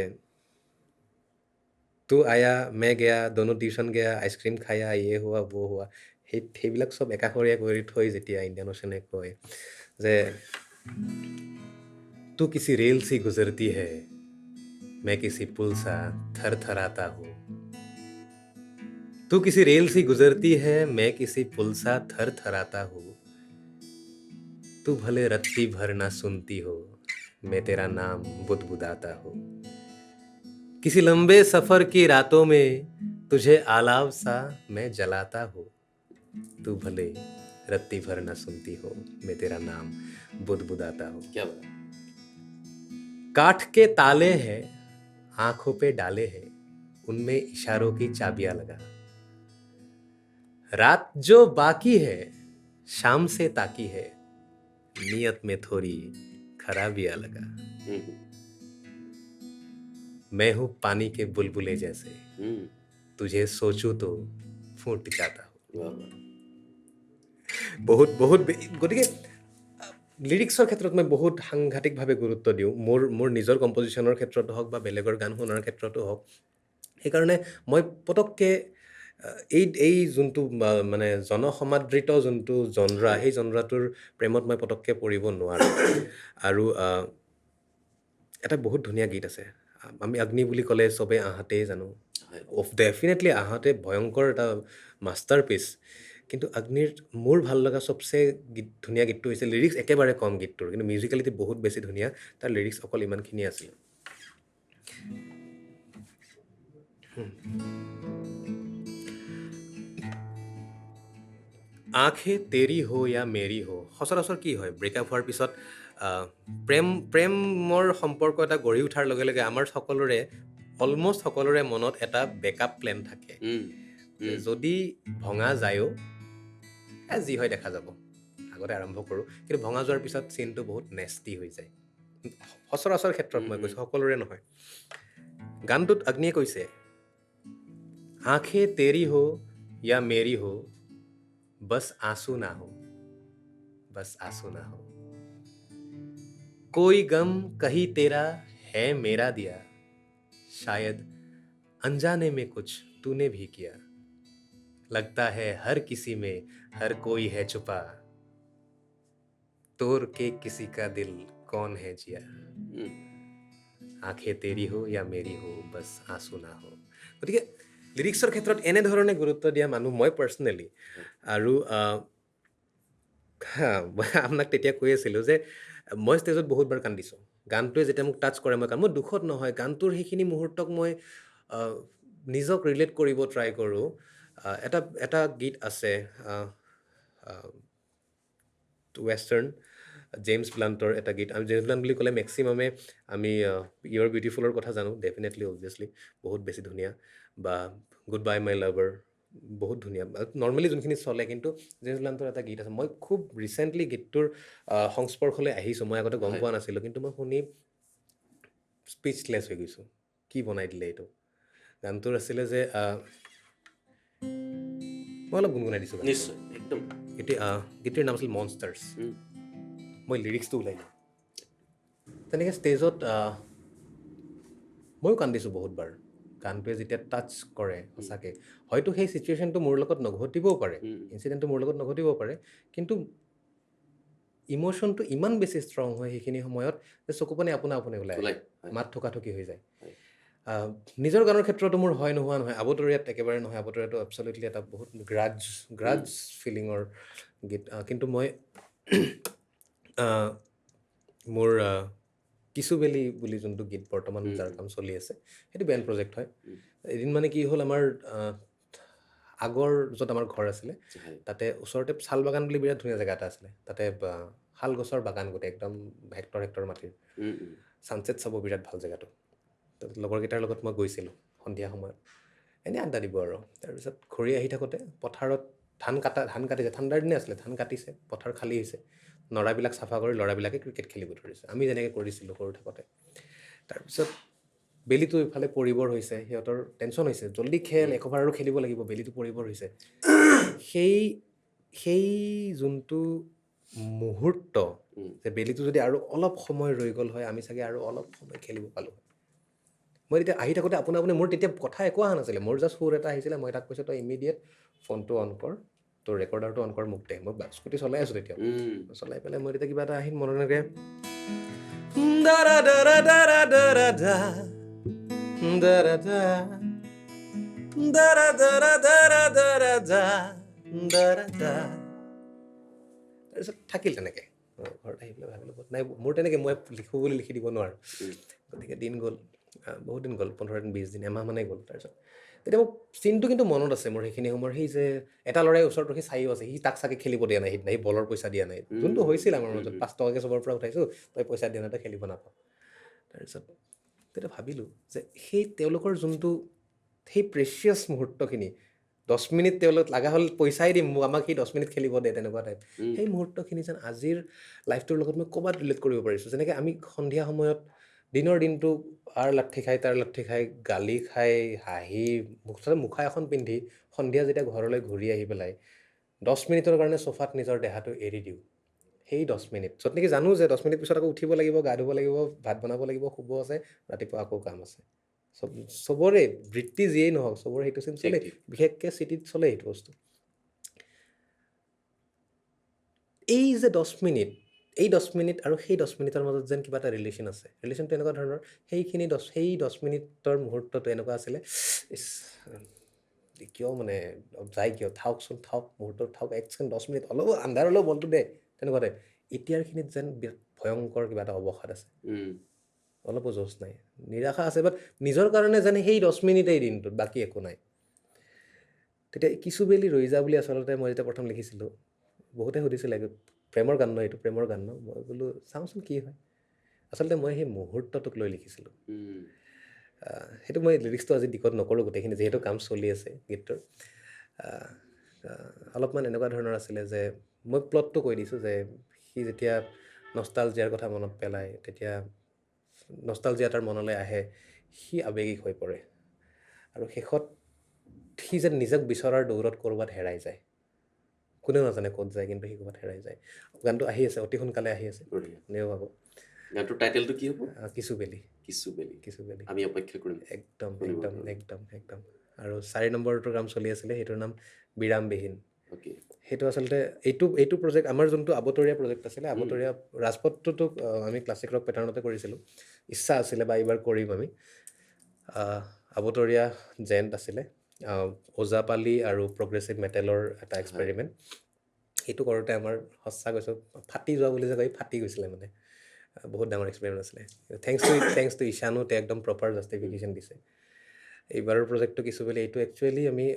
তু আয়া মে গয়া দোনো টিউশ্যন গয়া আইচক্ৰীম খায়া ইয়ে হোৱা वो হোৱা সেইবিলাক চব একাষৰীয়া কৰি থৈ যেতিয়া ইণ্ডিয়ান অ'চিয়ানে কয় যে তু কিছি ৰেল সি গুজৰতি হে मैं किसी पुल सा थर थराता हूँ तू किसी रेल सी गुजरती है मैं किसी पुल सा थर थराता हूँ तू भले रत्ती भर ना सुनती हो मैं तेरा नाम बुदबुदाता हूँ किसी लंबे सफर की रातों में तुझे आलाव सा मैं जलाता हूँ तू भले रत्ती भर ना सुनती हो मैं तेरा नाम बुदबुदाता हूँ क्या बात काठ के ताले हैं आंखों पे डाले हैं उनमें इशारों की चाबियां लगा रात जो बाकी है शाम से ताकी है नियत में थोड़ी खराबियां लगा मैं हूं पानी के बुलबुले जैसे तुझे सोचूं तो फूट जाता हूं বহুত বহুত গতিকে লিৰিক্সৰ ক্ষেত্ৰত মই বহুত সাংঘাতিকভাৱে গুৰুত্ব দিওঁ মোৰ নিজৰ কম্পজিশ্যনৰ ক্ষেত্ৰতো হওক বা বেলেগৰ গান শুনাৰ ক্ষেত্ৰতো হওক সেইকাৰণে মই পটককৈ এই যোনটো মানে জনসমাদৃত যোনটো জনৰা সেই জনৰাটোৰ প্ৰেমত মই পটককৈ পৰিব নোৱাৰোঁ আৰু এটা বহুত ধুনীয়া গীত আছে আমি অগ্নি বুলি ক'লে চবেই আহাতেই জানো ডেফিনেটলি আহাতে ভয়ংকৰ এটা মাষ্টাৰ পিচ কিন্তু অগ্নিৰ মোৰ ভাল লগা চবচে ধুনীয়া গীতটো হৈছে লিৰিক্স একেবাৰে কম গীতটোৰ কিন্তু মিউজিকেলিটি বহুত বেছি ধুনীয়া তাৰ লিৰিক্স অকল ইমানখিনি আছিল আঁখে তেৰি হো या মেৰি হো সচৰাচৰ কি হয় ব্ৰেকআপ হোৱাৰ পিছত প্ৰেমৰ সম্পৰ্ক এটা গঢ়ি উঠাৰ লগে লগে আমাৰ সকলোৰে অলমষ্ট সকলোৰে মনত এটা বেকআপ প্লেন থাকে যদি ভঙা যায়ও যি হয় দেখা যাব আগতে আৰম্ভ কৰোঁ কিন্তু ভঙা যোৱাৰ পিছত চিনটো বহুত নেষ্টি হৈ যায় সচৰাচৰ ক্ষেত্ৰত মই কৈছোঁ সকলোৰে নহয় গানটোত অগ্নিয়ে কৈছে আঁখে তেৰি হো या মেৰি হো बस आंसू ना हो बस आंसू ना हो कोई गम कहीं तेरा है मेरा दिया शायद अनजाने में कुछ तूने भी किया लगता है हर किसी में हर कोई है छुपा तोड़ के किसी का दिल कौन है जिया आंखें तेरी हो या मेरी हो बस आंसू ना हो গতিকে লিৰিক্সৰ ক্ষেত্ৰত এনেধৰণে গুৰুত্ব দিয়া মানুহ মই পাৰ্চনেলি আৰু মই আপোনাক তেতিয়া কৈ আছিলোঁ যে মই ষ্টেজত বহুতবাৰ কান্দিছোঁ গানটোৱে যেতিয়া মোক টাচ কৰে মই দুখত নহয় গানটোৰ সেইখিনি মুহূৰ্তক মই নিজক ৰিলেট কৰিব ট্ৰাই কৰোঁ এটা গীত আছে ৱেষ্টাৰ্ণ জেমছ ব্লাণ্টৰ এটা গীত আমি জেমছ ব্লাণ্ট বুলি ক'লে মেক্সিমামে আমি ইয়ৰ বিউটিফুলৰ কথা জানো ডেফিনেটলি অবভিয়াছলি বহুত বেছি ধুনীয়া বা গুড বাই মাই লাভাৰ বহুত ধুনীয়া নৰ্মেলি যোনখিনি চলে কিন্তু জেমছ ব্লাণ্টৰ এটা গীত আছে মই খুব ৰিচেণ্টলি গীতটোৰ সংস্পৰ্শলৈ আহিছোঁ মই আগতে গম পোৱা নাছিলোঁ কিন্তু মই শুনি স্পীচলেছ হৈ গৈছোঁ কি বনাই দিলে এইটো গানটোৰ আছিলে যে মই অলপ গুণগুণাই দিছোঁ নিশ্চয় একদম গীতটোৰ নাম আছিল মনষ্টাৰ্ছ মই লিৰিক্সটো ওলাই দিওঁ তেনেকৈ ষ্টেজত ময়ো কান্দিছোঁ বহুতবাৰ গানটোৱে যেতিয়া টাচ কৰে সঁচাকৈ হয়তো সেই চিটুৱেশ্যনটো মোৰ লগত নঘটিবও পাৰে ইনচিডেণ্টটো মোৰ লগত নঘটিবও পাৰে কিন্তু ইম'শ্যনটো ইমান বেছি ষ্ট্ৰং হয় সেইখিনি সময়ত যে চকুপানী আপোনা আপুনি ওলাই মাত থকাথকি হৈ যায় নিজৰ গানৰ ক্ষেত্ৰতো মোৰ হয় নোহোৱা নহয় আবতৰীয়াত একেবাৰে নহয় আবতৰীয়াটো এবছলিউটলি এটা বহুত গ্ৰাজ ফিলিঙৰ গীত কিন্তু মই মোৰ কিছুবেলি বুলি যোনটো গীত বৰ্তমান যাৰ কাম চলি আছে সেইটো বেণ্ড প্ৰজেক্ট হয় এদিন মানে কি হ'ল আমাৰ আগৰ য'ত আমাৰ ঘৰ আছিলে তাতে ওচৰতে শাল বাগান বুলি বিৰাট ধুনীয়া জেগা এটা আছিলে তাতে শাল গছৰ বাগান গোটেই একদম হেক্টৰ মাটিৰ ছানছেট চাব বিৰাট ভাল জেগাটো লগৰকেইটাৰ লগত মই গৈছিলোঁ সন্ধিয়া সময়ত এনেই আড্ডা দিব আৰু তাৰপিছত ঘূৰি আহি থাকোঁতে পথাৰত ধান কাটিছে ঠাণ্ডাৰ দিনে আছিলে ধান কাটিছে পথাৰ খালী হৈছে নৰাবিলাক চাফা কৰি ল'ৰাবিলাকে ক্ৰিকেট খেলিব ধৰিছে আমি যেনেকৈ কৰিছিলোঁ সৰু থাকোঁতে তাৰপিছত বেলিটো ইফালে পৰিবৰ হৈছে সিহঁতৰ টেনশ্যন হৈছে জল্দি খেল একোবাৰ আৰু খেলিব লাগিব বেলিটো পৰিবৰ হৈছে সেই যোনটো মুহূৰ্ত যে বেলিটো যদি আৰু অলপ সময় ৰৈ গ'ল হয় আমি চাগে আৰু অলপ সময় খেলিব পালোঁ হয় মই তেতিয়া আহি থাকোঁতে আপুনি মোৰ তেতিয়া কথা একো অহা নাছিলে মোৰ জাষ্ট সুৰ এটা আহিছিলে মই তাক কৈছোঁ তই ইমিডিয়েট ফোনটো অন কৰ তোৰ ৰেকৰ্ডাৰটো অন কৰ মোক দে মই স্কুটি চলাই আছোঁ তেতিয়া চলাই পেলাই মই তেতিয়া কিবা এটা আহিল মনত এনেকৈ তাৰপিছত থাকিল তেনেকৈ ঘৰত আহি পেলাই ভাবিলোঁ নাই মোৰ তেনেকৈ মই লিখোঁ বুলি লিখি দিব নোৱাৰোঁ গতিকে দিন গ'ল বহুত দিন গ'ল 15 দিন 20 দিন এমাহ মানেই গ'ল তাৰপিছত তেতিয়া মোক চিনটো কিন্তু মনত আছে মোৰ সেইখিনি সময়ৰ সেই যে এটা ল'ৰাই ওচৰত ৰখি চাইও আছে সি তাক চাগে খেলিব দিয়া নাই সিদিনা সি বলৰ পইচা দিয়া নাই যোনটো হৈছিল আমাৰ মাজত 5 টকাকৈ চবৰ পৰা উঠাইছোঁ তই পইচা দিয়া নাই তই খেলিব নাপাওঁ তাৰপিছত তেতিয়া ভাবিলোঁ যে সেই তেওঁলোকৰ যোনটো সেই প্ৰেচিয়াছ মুহূৰ্তখিনি 10 মিনিট তেওঁলোক লগা হ'ল পইচাই দিম মোক আমাক সেই 10 মিনিট খেলিব দে তেনেকুৱা টাইপ সেই মুহূৰ্তখিনি যেন আজিৰ লাইফটোৰ লগত মই ক'ৰবাত ৰিলেট কৰিব পাৰিছোঁ যেনেকৈ আমি সন্ধিয়া সময়ত দিনৰ দিনটো লাঠি খাই গালি খাই হাঁহি মুখা এখন পিন্ধি সন্ধিয়া যেতিয়া ঘৰলৈ ঘূৰি আহি পেলাই 10 মিনিটৰ কাৰণে চোফাত নিজৰ দেহাটো এৰি দিওঁ সেই 10 মিনিট য'ত নেকি জানো যে 10 মিনিট পিছত আকৌ উঠিব লাগিব গা ধুব লাগিব ভাত বনাব লাগিব শুব আছে ৰাতিপুৱা আকৌ কাম আছে চবৰে বৃত্তি যিয়েই নহওক চবৰে সেইটো চিন চলে বিশেষকৈ চিটিত চলে সেইটো বস্তু এই যে 10 মিনিট এই 10 মিনিট আৰু সেই 10 মিনিটৰ মাজত যেন কিবা এটা ৰিলেশ্যন আছে ৰিলেশ্যনটো এনেকুৱা ধৰণৰ সেই 10 মিনিটৰ মুহূৰ্তটো এনেকুৱা আছিলে কিয় মানে যায় কিয় থাওক মুহূৰ্তত থাওক 1 ছেকেণ্ড 10 মিনিট অলপ আন্ধাৰ হ'লেও বলটো দে তেনেকুৱা টাইপ এতিয়াৰখিনিত যেন ভয়ংকৰ কিবা এটা অৱসাদ আছে অলপো জোচ নাই নিৰাশা আছে বাট নিজৰ কাৰণে যেন সেই 10 মিনিটেই দিনটোত বাকী একো নাই তেতিয়া কিছুবেলি ৰৈ যা বুলি আচলতে মই যেতিয়া প্ৰথম লিখিছিলোঁ বহুতে সুধিছিলে প্ৰেমৰ গান ন এইটো প্ৰেমৰ গান ন মই বোলো চাওঁচোন কি হয় আচলতে মই সেই মুহূৰ্তটোক লৈ লিখিছিলোঁ সেইটো মই লিৰিক্সটো আজি ডিক'ড নকৰোঁ গোটেইখিনি যিহেতু কাম চলি আছে গীতটোৰ অলপমান এনেকুৱা ধৰণৰ আছিলে যে মই প্লটটো কৈ দিছোঁ যে সি যেতিয়া নষ্টালজিয়াৰ কথা মনত পেলায় তেতিয়া নষ্টালজিয়া তাৰ মনলৈ আহে সি আৱেগিক হৈ পৰে আৰু শেষত সি যেন নিজক বিচৰাৰ দৌৰত ক'ৰবাত হেৰাই যায় কোনেও নাজানে ক'ত যায় কিন্তু সি ক'ৰবাত হেৰাই যায় গানটো আহি আছে অতি সোনকালে আহি আছে কোনেও পাব গানটোৰ টাইটেলটো কি হ'ব কিছুবেলি আমি অপেক্ষা কৰিম একদম আৰু 4 নম্বৰটোৰ কাম চলি আছিলে সেইটোৰ নাম বিৰামবিহীন সেইটো আচলতে এইটো প্ৰজেক্ট আমাৰ যোনটো আবতৰীয়া প্ৰজেক্ট আছিলে আবতৰীয়া ৰাজপথটোতো আমি ক্লাছিক ৰক পেটাৰ্ণতে কৰিছিলোঁ ইচ্ছা আছিলে বা এইবাৰ কৰিম আমি আবতৰীয়া জেণ্ট আছিলে ওজাপালি আৰু প্ৰগ্ৰেছিভ মেটেলৰ এটা এক্সপেৰিমেণ্ট সেইটো কৰোঁতে আমাৰ সঁচা কৈছোঁ ফাটি যোৱা বুলি যে কয় ফাটি গৈছিলে মানে বহুত ডাঙৰ এক্সপেৰিমেণ্ট আছিলে থেংকছ টু ঈশানুতে একদম প্ৰপাৰ জাষ্টিফিকেশ্যন দিছে এইবাৰৰ প্ৰজেক্টটো কিছুবেলি এইটো একচুৱেলি আমি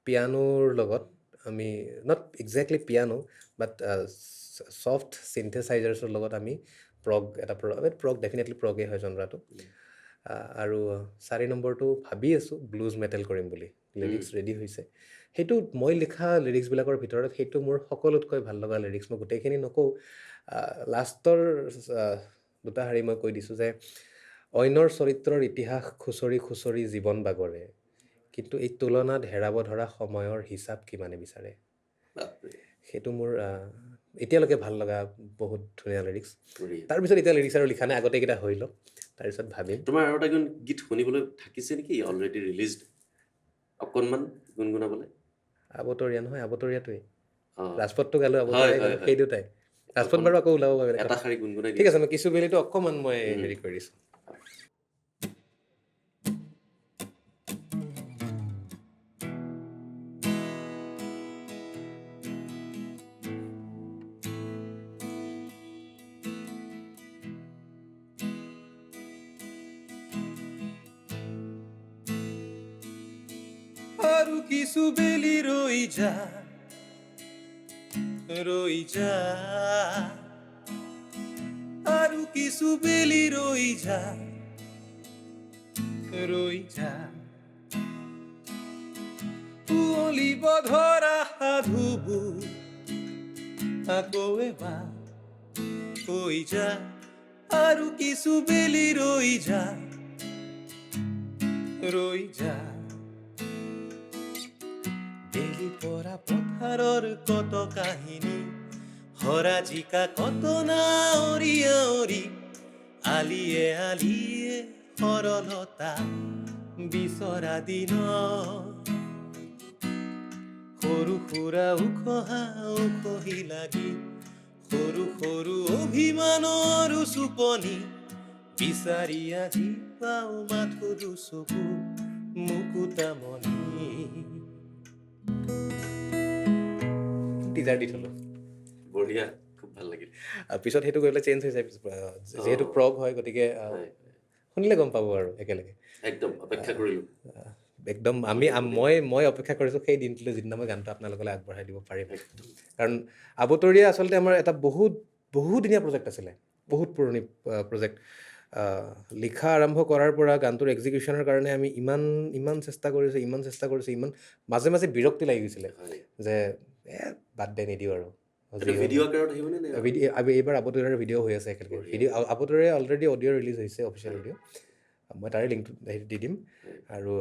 পিয়ানোৰ লগত আমি not exactly piano but soft চিন্থেচাইজাৰ্ছৰ লগত আমি প্ৰগ ডেফিনেটলি প্ৰগেই হয় জনৰাটো আৰু 4 নম্বৰটো ভাবি আছোঁ ব্লুজ মেটেল কৰিম বুলি লিৰিক্স ৰেডি হৈছে সেইটো মই লিখা লিৰিক্সবিলাকৰ ভিতৰত সেইটো মোৰ সকলোতকৈ ভাল লগা লিৰিক্স মই গোটেইখিনি নকওঁ লাষ্টৰ দুটা শাৰী মই কৈ দিছোঁ যে অন্যৰ চৰিত্ৰৰ ইতিহাস খুচৰি জীৱন বাগৰে কিন্তু এই তুলনাত হেৰাব ধৰা সময়ৰ হিচাপ কিমানে বিচাৰে সেইটো মোৰ এতিয়ালৈকে ভাল লগা বহুত ধুনীয়া লিৰিক্স তাৰপিছত এতিয়া লিৰিক্স আৰু লিখা নাই আগতেকেইটা হৈ লওক তাৰপিছত ভাবিম তোমাৰ আৰু এটা গীত শুনিবলৈ থাকিছে নেকি অলৰেডি ৰিলিজড অকণমান গুণগুণাবলৈ আবতৰীয়া নহয় আবতৰীয়াটোৱেই ৰাজপথটো গালোঁ আবতৰীয়া গালোঁ সেই দুটাই ৰাজপথ বাৰু আকৌ ওলাব পাৰে এটা শাৰী গুণগুণাই ঠিক আছে মই কিছুবেলিটো অকণমান মই হেৰি কৰিছোঁ আৰু কিছুবেলি ৰৈ যা আৰু কিছুবেলি ৰৈ যা কুঁৱলিব ধৰা সাধুবোৰ আকৌ এবাৰ কৈ যা আৰু কিছুবেলি ৰৈ যা বেলি পৰা পথাৰৰ কত কাহিনী হৰা জিকা কত না অৰি আলিয়ে সৰলতা বিচৰা দিন সৰু সুৰা উখহি লাগি সৰু অভিমানৰ চুপনি বিচাৰি আজি পাওঁ মাথো চকু মুকুতামণি টিজাৰ দি থলো বঢ়িয়া খুব ভাল লাগিল পিছত সেইটো গৈ পেলাই চেঞ্জ হৈ যায় যিহেতু প্ৰগ হয় গতিকে শুনিলে গম পাব আৰু একেলগে একদম অপেক্ষা কৰিলোঁ একদম মই অপেক্ষা কৰিছোঁ সেই দিনটোলৈ যিদিনা মই গানটো আপোনালোকলৈ আগবঢ়াই দিব পাৰিম কাৰণ আবতৰীয়া আচলতে আমাৰ এটা বহুদিনীয়া প্ৰজেক্ট আছিলে বহুত পুৰণি প্ৰজেক্ট লিখা আৰম্ভ কৰাৰ পৰা গানটোৰ এক্সিকিউশ্যনৰ কাৰণে আমি ইমান চেষ্টা কৰিছোঁ ইমান মাজে মাজে বিৰক্তি লাগি গৈছিলে হয় যে বাদ দে নিদিওঁ আৰু এইটো ভিডিঅ' আকাৰত আহিবনে নে এইবাৰ আবতৰীয়াৰ ভিডিঅ' হৈ আছে একেলগে বঢ়িয়া। ভিডিঅ' আবতৰীয়া অলৰেডি অডিঅ' ৰিলিজ হৈছে অফিচিয়েল হয়। অডিঅ' মই তাৰে লিংকটো দি দিম হয়। আৰু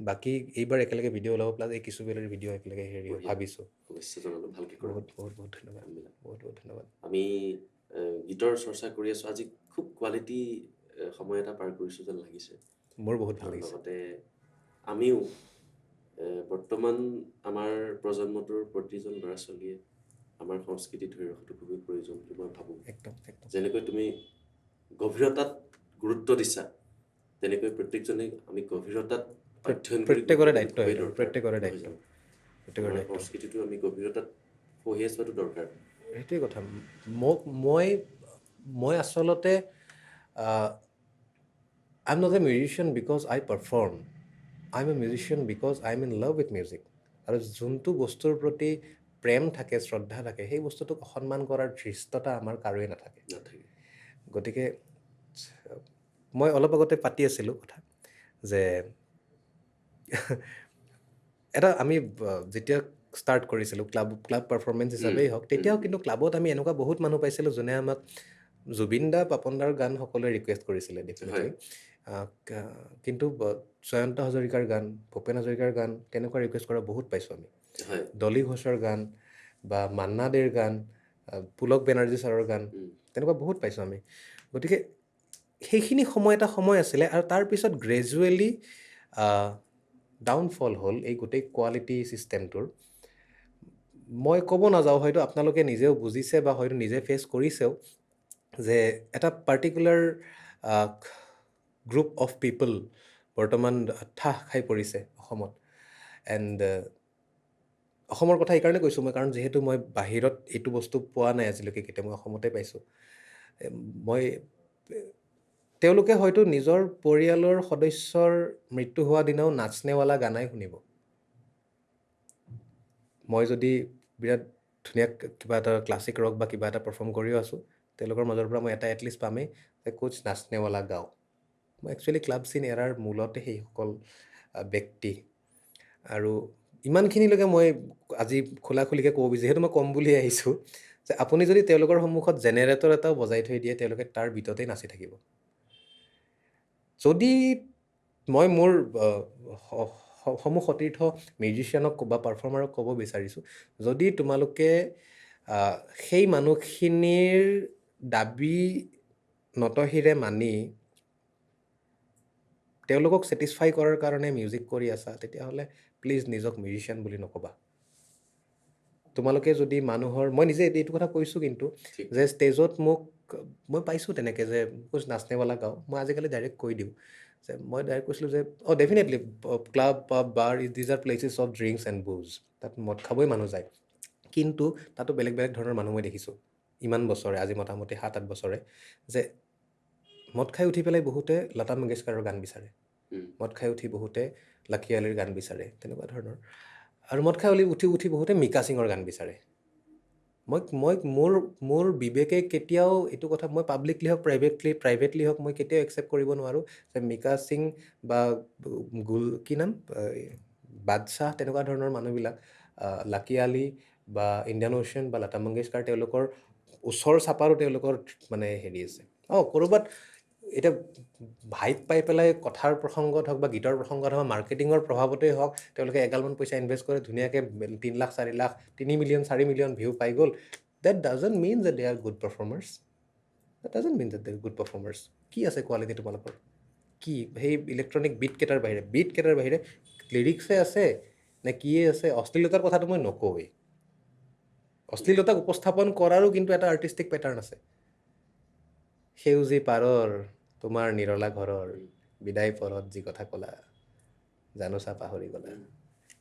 বাকী এইবাৰ একেলগে ভিডিঅ' ওলাব প্লাছ এই কিছু বেলৰ ভিডিঅ' একেলগে বঢ়িয়া। ভাবিছোঁ শুভেচ্ছা জনালোঁ ভালকৈ কৰা বহুত ধন্যবাদ কামবিলাক। বহুত ধন্যবাদ আমি গীতৰ চৰ্চা কৰি আছোঁ আজি খুব কোৱালিটি সময় এটা পাৰ কৰিছোঁ যেন লাগিছে মোৰ বহুত ভাল আৰু লাগিছে লগতে আমিও বৰ্তমান আমাৰ প্ৰজন্মটোৰ প্ৰতিজন ল'ৰা ছোৱালীয়ে আমাৰ সংস্কৃতি ধৰি ৰখাটো খুবেই প্ৰয়োজন বুলি মই ভাবোঁ একদম যেনেকৈ তুমি গভীৰতাত গুৰুত্ব দিছা তেনেকৈ প্ৰত্যেকজনে আমি গভীৰতাত অধ্যয়ন কৰি গৈ প্ৰত্যেকৰে থকাটো দায়িত্ব খুবেই সেইটো দৰকাৰ প্ৰত্যেকৰে নহয় দায়িত্ব জানো? প্ৰত্যেকৰে আমাৰ দায়িত্ব সংস্কৃতিটো আমি গভীৰতাত পঢ়িয়াই চোৱাটো দৰকাৰ সেইটোৱে কথা মই আচলতে আই am not a musician because I perform I am A musician because I am in love with music আৰু যোনটো বস্তুৰ প্ৰতি প্ৰেম থাকে শ্ৰদ্ধা থাকে সেই বস্তুটোক অসন্মান কৰাৰ ধৃষ্টতা আমাৰ কাৰোৱে নাথাকে নাথাকে গতিকে মই অলপ আগতে পাতি আছিলোঁ কথা যে এটা আমি যেতিয়া ষ্টাৰ্ট কৰিছিলোঁ ক্লাব পাৰফৰ্মেঞ্চ হিচাপেই হওক তেতিয়াও কিন্তু ক্লাবত আমি এনেকুৱা বহুত মানুহ পাইছিলোঁ যোনে আমাক জুবিন দা পাপন দাৰ গান সকলোৱে ৰিকুৱেষ্ট কৰিছিলে ডেফিনেটলি কিন্তু জয়ন্ত হাজৰিকাৰ গান ভূপেন হাজৰিকাৰ গান তেনেকুৱা ৰিকুৱেষ্ট কৰা বহুত পাইছোঁ আমি হয় ডলি ঘোষৰ গান বা মান্না দেৰ গান পুলক বেনাৰ্জী ছাৰৰ গান তেনেকুৱা বহুত পাইছোঁ আমি গতিকে সেইখিনি এটা সময় আছিলে আৰু তাৰপিছত গ্ৰেজুৱেলি ডাউনফল হ'ল এই গোটেই কোৱালিটি ছিষ্টেমটোৰ মই ক'ব নাযাওঁ হয়তো আপোনালোকে নিজেও বুজিছে বা হয়তো নিজে ফেচ কৰিছেও যে এটা পাৰ্টিকুলাৰ গ্ৰুপ অফ পিপল বৰ্তমান ঠাহ খাই পৰিছে অসমত এণ্ড অসমৰ কথা এইকাৰণে কৈছোঁ মই কাৰণ যিহেতু মই বাহিৰত এইটো বস্তু পোৱা নাই আজিলৈকে কেতিয়া মই অসমতে পাইছোঁ মই তেওঁলোকে হয়তো নিজৰ পৰিয়ালৰ সদস্যৰ মৃত্যু হোৱা দিনাও নাচনেৱালা গানাই শুনিব মই যদি বিৰাট ধুনীয়া কিবা এটা ক্লাছিক ৰক বা কিবা এটা পাৰফৰ্ম কৰিও আছোঁ তেওঁলোকৰ মাজৰ পৰা মই এটা এটলিষ্ট পামেই যে কোচ নাচনেৱালা গাওঁ মই একচুৱেলি ক্লাব চিন এৰাৰ মূলতে সেইসকল ব্যক্তি আৰু ইমানখিনিলৈকে মই আজি খোলাখুলিকৈ ক'ব বিচাৰিছোঁ যিহেতু মই ক'ম বুলি আহিছোঁ যে আপুনি যদি তেওঁলোকৰ সন্মুখত জেনেৰেটৰ এটাও বজাই থৈ দিয়ে তেওঁলোকে তাৰ ভিতৰতেই নাচি থাকিব যদি মই মোৰ সমূহ সতীৰ্থ মিউজিচিয়ানক বা পাৰফৰ্মাৰক ক'ব বিচাৰিছোঁ যদি তোমালোকে সেই মানুহখিনিৰ দাবী নতশিৰে মানি তেওঁলোকক ছেটিছফাই কৰাৰ কাৰণে মিউজিক কৰি আছা তেতিয়াহ'লে প্লিজ নিজক মিউজিচিয়ান বুলি নক'বা তোমালোকে যদি মানুহৰ মই নিজে এইটো কথা কৈছোঁ কিন্তু যে ষ্টেজত মই পাইছোঁ তেনেকৈ যে কুছ নাচনেৱালা গাওঁ মই আজিকালি ডাইৰেক্ট কৈ দিওঁ যে মই ডাইৰেক্ট কৈছিলোঁ যে definitely club pub bar these are places of drinks and booze তাত মদ খাবই মানুহ যায় কিন্তু তাতো বেলেগ বেলেগ ধৰণৰ মানুহ মই দেখিছোঁ ইমান বছৰে আজি মোটামুটি 7-8 বছৰে যে মদ খাই উঠি পেলাই বহুতে লতা মংগেশকাৰৰ গান বিচাৰে মদ খাই উঠি বহুতে লাকি আলিৰ গান বিচাৰে তেনেকুৱা ধৰণৰ আৰু মদ খাই উঠি বহুতে মিকা সিঙৰ গান বিচাৰে মই মোৰ বিবেকে কেতিয়াও এইটো কথা মই পাব্লিকলি হওক প্ৰাইভেটলি হওক মই কেতিয়াও একচেপ্ট কৰিব নোৱাৰোঁ যে মিকা সিং বা কি নাম বাদশ্বাহ তেনেকুৱা ধৰণৰ মানুহবিলাক লাকি আলি বা ইণ্ডিয়ান অ'চিয়ান বা লতা মংগেশকাৰ তেওঁলোকৰ ওচৰ চাপাৰো তেওঁলোকৰ মানে হেৰি আছে ক'ৰবাত এতিয়া ভাইব পাই পেলাই কথাৰ প্ৰসংগত হওক বা গীতৰ প্ৰসংগত হওক মাৰ্কেটিঙৰ প্ৰভাৱতেই হওক তেওঁলোকে এগালমান পইচা ইনভেষ্ট কৰে ধুনীয়াকৈ 3 lakh 4 lakh 3 million 4 million view পাই গ'ল দেট ডাজন্ট মিন যে they are good performers that doesn't mean যে দে আৰ গুড পাৰফৰ্মাৰ্ছ কি আছে কোৱালিটি তোমালোকৰ কি সেই ইলেক্ট্ৰনিক বিটকেইটাৰ বাহিৰে লিৰিক্সে আছে নে কিয়ে আছে অশ্লীলতাৰ কথাটো মই নকওঁৱেই অশ্লীলতাক উপস্থাপন কৰাৰো কিন্তু এটা আৰ্টিষ্টিক পেটাৰ্ণ আছে সেউজী পাৰৰ তোমাৰ নিৰলা ঘৰৰ বিদায় পৰত যি কথা ক'লা জানোচা পাহৰি গ'লা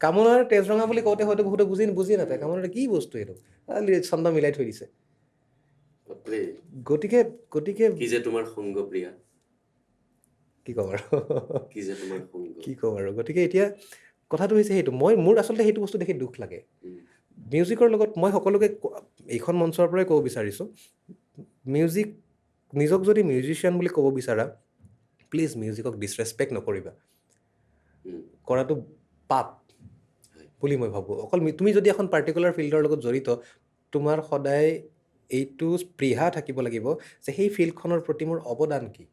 কামনাৰ তেজৰঙা বুলি কওঁতে হয়তো বহুতে বুজি নাপায় কামনাৰ কি বস্তু এইটো ছন্দ মিলাই থৈ দিছে গতিকে কি যে তোমাৰ সংগ প্ৰিয়া কি ক'ম আৰু কি যে তোমাৰ সংগ কি ক'ম আৰু গতিকে এতিয়া কথাটো হৈছে সেইটো মোৰ আচলতে সেইটো বস্তু দেখি দুখ লাগে মিউজিকৰ লগত মই সকলোকে এইখন মঞ্চৰ পৰাই ক'ব বিচাৰিছোঁ মিউজিক নিজক যদি মিউজিচিয়ান বুলি ক'ব বিচাৰা প্লিজ মিউজিকক ডিছৰেচপেক্ট নকৰিবা উম, কৰাটো পাপ হয় বুলি মই ভাবোঁ অকল তুমি যদি এখন পাৰ্টিকুলাৰ ফিল্ডৰ লগত জড়িত তোমাৰ সদায় এইটো স্পৃহা থাকিব লাগিব যে সেই ফিল্ডখনৰ প্ৰতি মোৰ অৱদান কি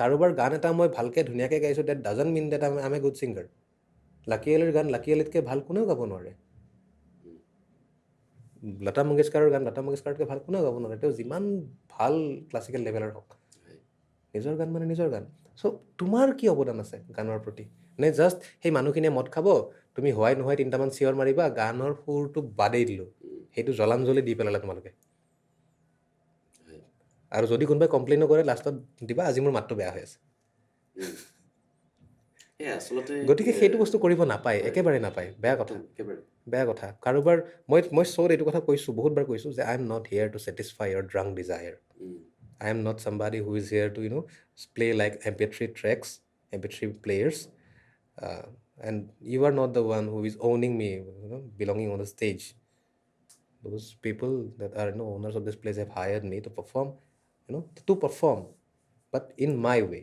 কাৰোবাৰ গান এটা মই ভালকৈ ধুনীয়াকৈ গাইছোঁ that doesn't mean that I am a good singer Lucky আলিৰ গান লাকি আলিতকৈ ভাল কোনেও গাব নোৱাৰে লতা মংগেশকাৰৰ গান লতা মংগেশকাৰতকৈ ভাল কোনেও গাব নোৱাৰে তেওঁ যিমান ভাল ক্লাছিকেল লেভেলৰ হওক হয় নিজৰ গান মানে নিজৰ গান চ' তোমাৰ কি অৱদান আছে গানৰ প্ৰতি নে জাষ্ট সেই মানুহখিনিয়ে মদ খাব তুমি হোৱাই নোহোৱাই তিনিটামান চিঞৰ মাৰিবা গানৰ সুৰটো বাদেই দিলোঁ সেইটো জলাঞ্জলি দি পেলালে তোমালোকে হয় আৰু যদি কোনোবাই কমপ্লেইনো কৰে লাষ্টত দিবা আজি মোৰ মাতটো বেয়া হৈ আছে এই আচলতে গতিকে সেইটো বস্তু কৰিব নাপায় একেবাৰে নাপায় বেয়া কথা একেবাৰে বেয়া কথা কাৰোবাৰ মই শ্ব'ত এইটো কথা কৈছোঁ বহুতবাৰ কৈছোঁ যে I am not here to satisfy your drunk desire um, I am not somebody who is here to, play like MP3 tracks, MP3 players. And you are not the one who is owning me, belonging on the stage. Those people that are, owners of this place have hired me to perform, but in my way.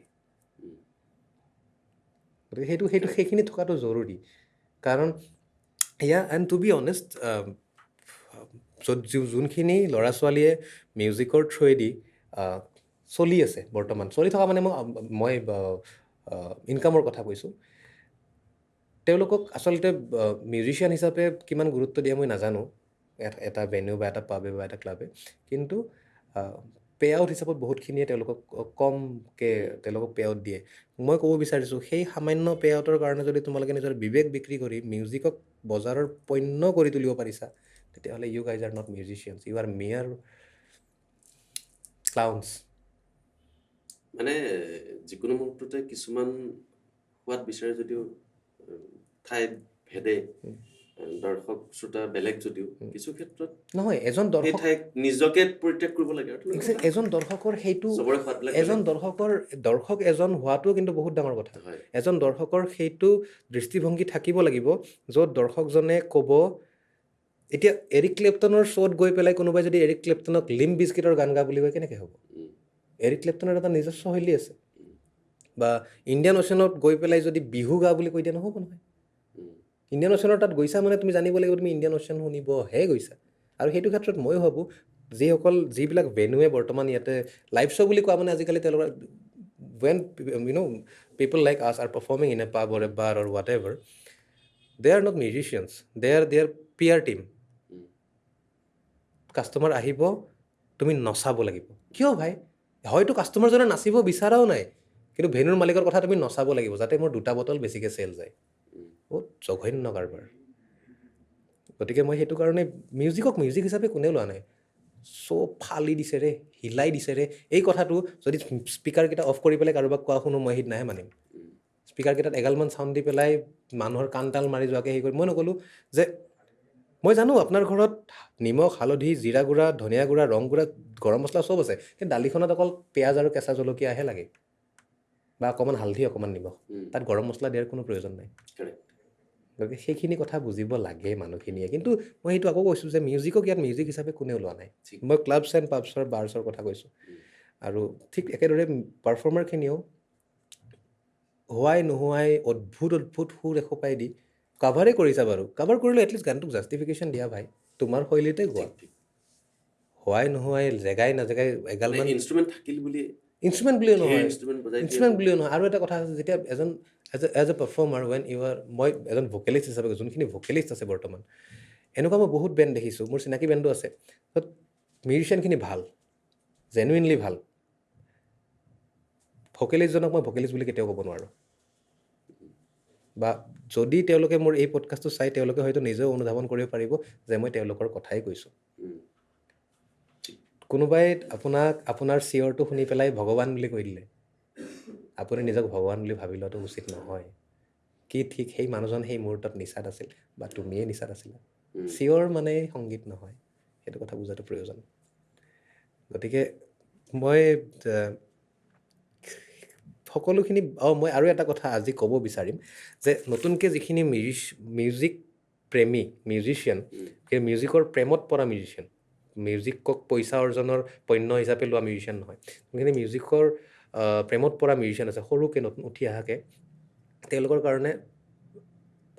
গতিকে সেইখিনি থকাটো জৰুৰী কাৰণ এণ্ড টু বি অনেষ্ট যোনখিনি ল'ৰা ছোৱালীয়ে মিউজিকৰ থ্ৰুৱেদি চলি আছে বৰ্তমান চলি থকা মানে মই ইনকামৰ কথা কৈছোঁ তেওঁলোকক আচলতে মিউজিচিয়ান হিচাপে কিমান গুৰুত্ব দিয়ে মই নাজানো এটা ভেনিউ বা এটা পাবে বা এটা ক্লাবে কিন্তু পে আউট হিচাপত বহুতখিনিয়ে তেওঁলোকক কমকৈ তেওঁলোকক পে আউট দিয়ে মই ক'ব বিচাৰিছোঁ সেই সামান্য পে আউটৰ কাৰণে যদি তোমালোকে নিজৰ বিবেক বিক্ৰী কৰি মিউজিকক বজাৰৰ পণ্য কৰি তুলিব পাৰিছা তেতিয়াহ'লে you guys are not musicians you are mere clowns মানে যিকোনো মুহূৰ্ততে কিছুমান সোৱাদ বিচাৰে যদিও ঠাই ভেদে দৰ্শক শ্ৰোতা বেলেগ যদিও কিছু ক্ষেত্ৰত নহয় এজন সেই দৰ্শক ঠাইক নিজকে পৰিত্যাগ কৰিব লাগে আৰু এজন দৰ্শকৰ সেইটো চবৰে সোৱাদবিলাক এজন দৰ্শক এজন হোৱাটো কিন্তু বহুত ডাঙৰ কথা হয় এজন দৰ্শকৰ সেইটো দৃষ্টিভংগী থাকিব লাগিব য'ত দৰ্শকজনে ক'ব এতিয়া এৰিক ক্লেপটনৰ শ্ব'ত গৈ পেলাই কোনোবাই যদি এৰিক ক্লেপটনক লিম্ব বিস্কিটৰ গান গা বুলি কয় কেনেকৈ হ'ব এৰিক ক্লেপটনৰ এটা নিজস্ব শৈলী আছে বা ইণ্ডিয়ান অ'চেনত গৈ পেলাই যদি বিহু গা বুলি কৈ দিয়া নহ'ব নহয় ইণ্ডিয়ান অ'চেনৰ তাত গৈছা মানে তুমি জানিব লাগিব তুমি ইণ্ডিয়ান অ'চেন শুনিবহে গৈছা আৰু সেইটো ক্ষেত্ৰত ময়ো ভাবোঁ যিবিলাক ভেনুৱে বৰ্তমান ইয়াতে লাইভ শ্ব' বুলি কোৱা মানে আজিকালি তেওঁলোকৰ when people like us are performing in a pub or a bar or whatever they are not musicians they are their PR team customer আহিব তুমি নচাব লাগিব কিয় ভাই হয়তো কাষ্টমাৰজনে নাচিব বিচৰাও নাই কিন্তু ভেনুৰ মালিকৰ কথা তুমি নচাব লাগিব যাতে মোৰ 2টা বটল বেছিকৈ চেল যায় বহুত জঘন্য কাৰবাৰ গতিকে মই সেইটো কাৰণে মিউজিক হিচাপে কোনেও লোৱা নাই চব ফালি দিছে ৰে হিলাই দিছে ৰে এই কথাটো যদি স্পীকাৰকেইটা অফ কৰি পেলাই কাৰোবাক কোৱা শুনো মই সিদিনাহে মানিম স্পীকাৰকেইটাত এগালমান চাউণ্ড দি পেলাই মানুহৰ কাণতাল মাৰি যোৱাকৈ হেৰি কৰি মই নক'লোঁ যে মই জানো আপোনাৰ ঘৰত নিমখ হালধি জিৰা গুড়া ধনিয়া গুড়া ৰং গুড়া গৰম মছলা চব আছে কিন্তু দালিখনত অকল পিঁয়াজ আৰু কেঁচা জলকীয়াহে লাগে বা অকণমান হালধি অকণমান নিমখ তাত গৰম মছলা দিয়াৰ কোনো প্ৰয়োজন নাই গতিকে সেইখিনি কথা বুজিব লাগে মানুহখিনিয়ে কিন্তু মই সেইটো আকৌ কৈছোঁ যে মিউজিকক ইয়াত মিউজিক হিচাপে কোনেও লোৱা নাই মই ক্লাবছ এণ্ড পাবছৰ বাৰ্ছৰ কথা কৈছোঁ আৰু ঠিক একেদৰে পাৰফৰ্মাৰখিনিয়েও হোৱাই নোহোৱাই অদ্ভুত সুৰ এসোপাই দি কাভাৰেই কৰিছা বাৰু কাভাৰ কৰিলে এটলিষ্ট গানটোক জাষ্টিফিকেশ্যন দিয়া ভাই তোমাৰ শৈলীতে গোৱা হোৱাই নোহোৱাই জেগাই নাজেগাই এগালমান ইনষ্ট্ৰুমেণ্ট থাকিল বুলি ইনষ্ট্ৰুমেণ্ট বুলিও নহয় ইনষ্ট্ৰুমেণ্ট বুলিও নহয় আৰু এটা কথা আছে যেতিয়া as a performer when you are মই এজন ভকেলিষ্ট হিচাপে যোনখিনি ভকেলিষ্ট আছে বৰ্তমান এনেকুৱা মই বহুত বেণ্ড দেখিছোঁ মোৰ চিনাকি বেণ্ডো আছে য'ত মিউজিচিয়ানখিনি ভাল জেনুইনলি ভাল ভকেলিষ্টজনক মই ভকেলিষ্ট বুলি কেতিয়াও ক'ব নোৱাৰোঁ বা যদি তেওঁলোকে মোৰ এই পডকাষ্টটো চাই তেওঁলোকে হয়তো নিজেও অনুধাৱন কৰিব পাৰিব যে মই তেওঁলোকৰ কথাই কৈছোঁ কোনোবাই আপোনাৰ চিঞৰটো শুনি পেলাই ভগৱান বুলি কৈ দিলে আপুনি নিজক ভগৱান বুলি ভাবি লোৱাটো উচিত নহয় কি ঠিক সেই মানুহজন সেই মুহূৰ্তত নিচাত আছিল বা তুমিয়ে নিচাত আছিলা চিঞৰ মানে সংগীত নহয় সেইটো কথা বুজাটো প্ৰয়োজন গতিকে মই সকলোখিনি মই আৰু এটা কথা আজি ক'ব বিচাৰিম যে নতুনকৈ যিখিনি মিউজিক প্ৰেমী মিউজিচিয়ান সেই মিউজিকৰ প্ৰেমত পৰা মিউজিচিয়ান মিউজিকক পইচা অৰ্জনৰ পণ্য হিচাপে লোৱা মিউজিচিয়ান নহয়। যোনখিনি মিউজিকৰ প্ৰেমত পৰা মিউজিচিয়ান আছে, সৰুকৈ নতুন উঠি অহাকৈ, তেওঁলোকৰ কাৰণে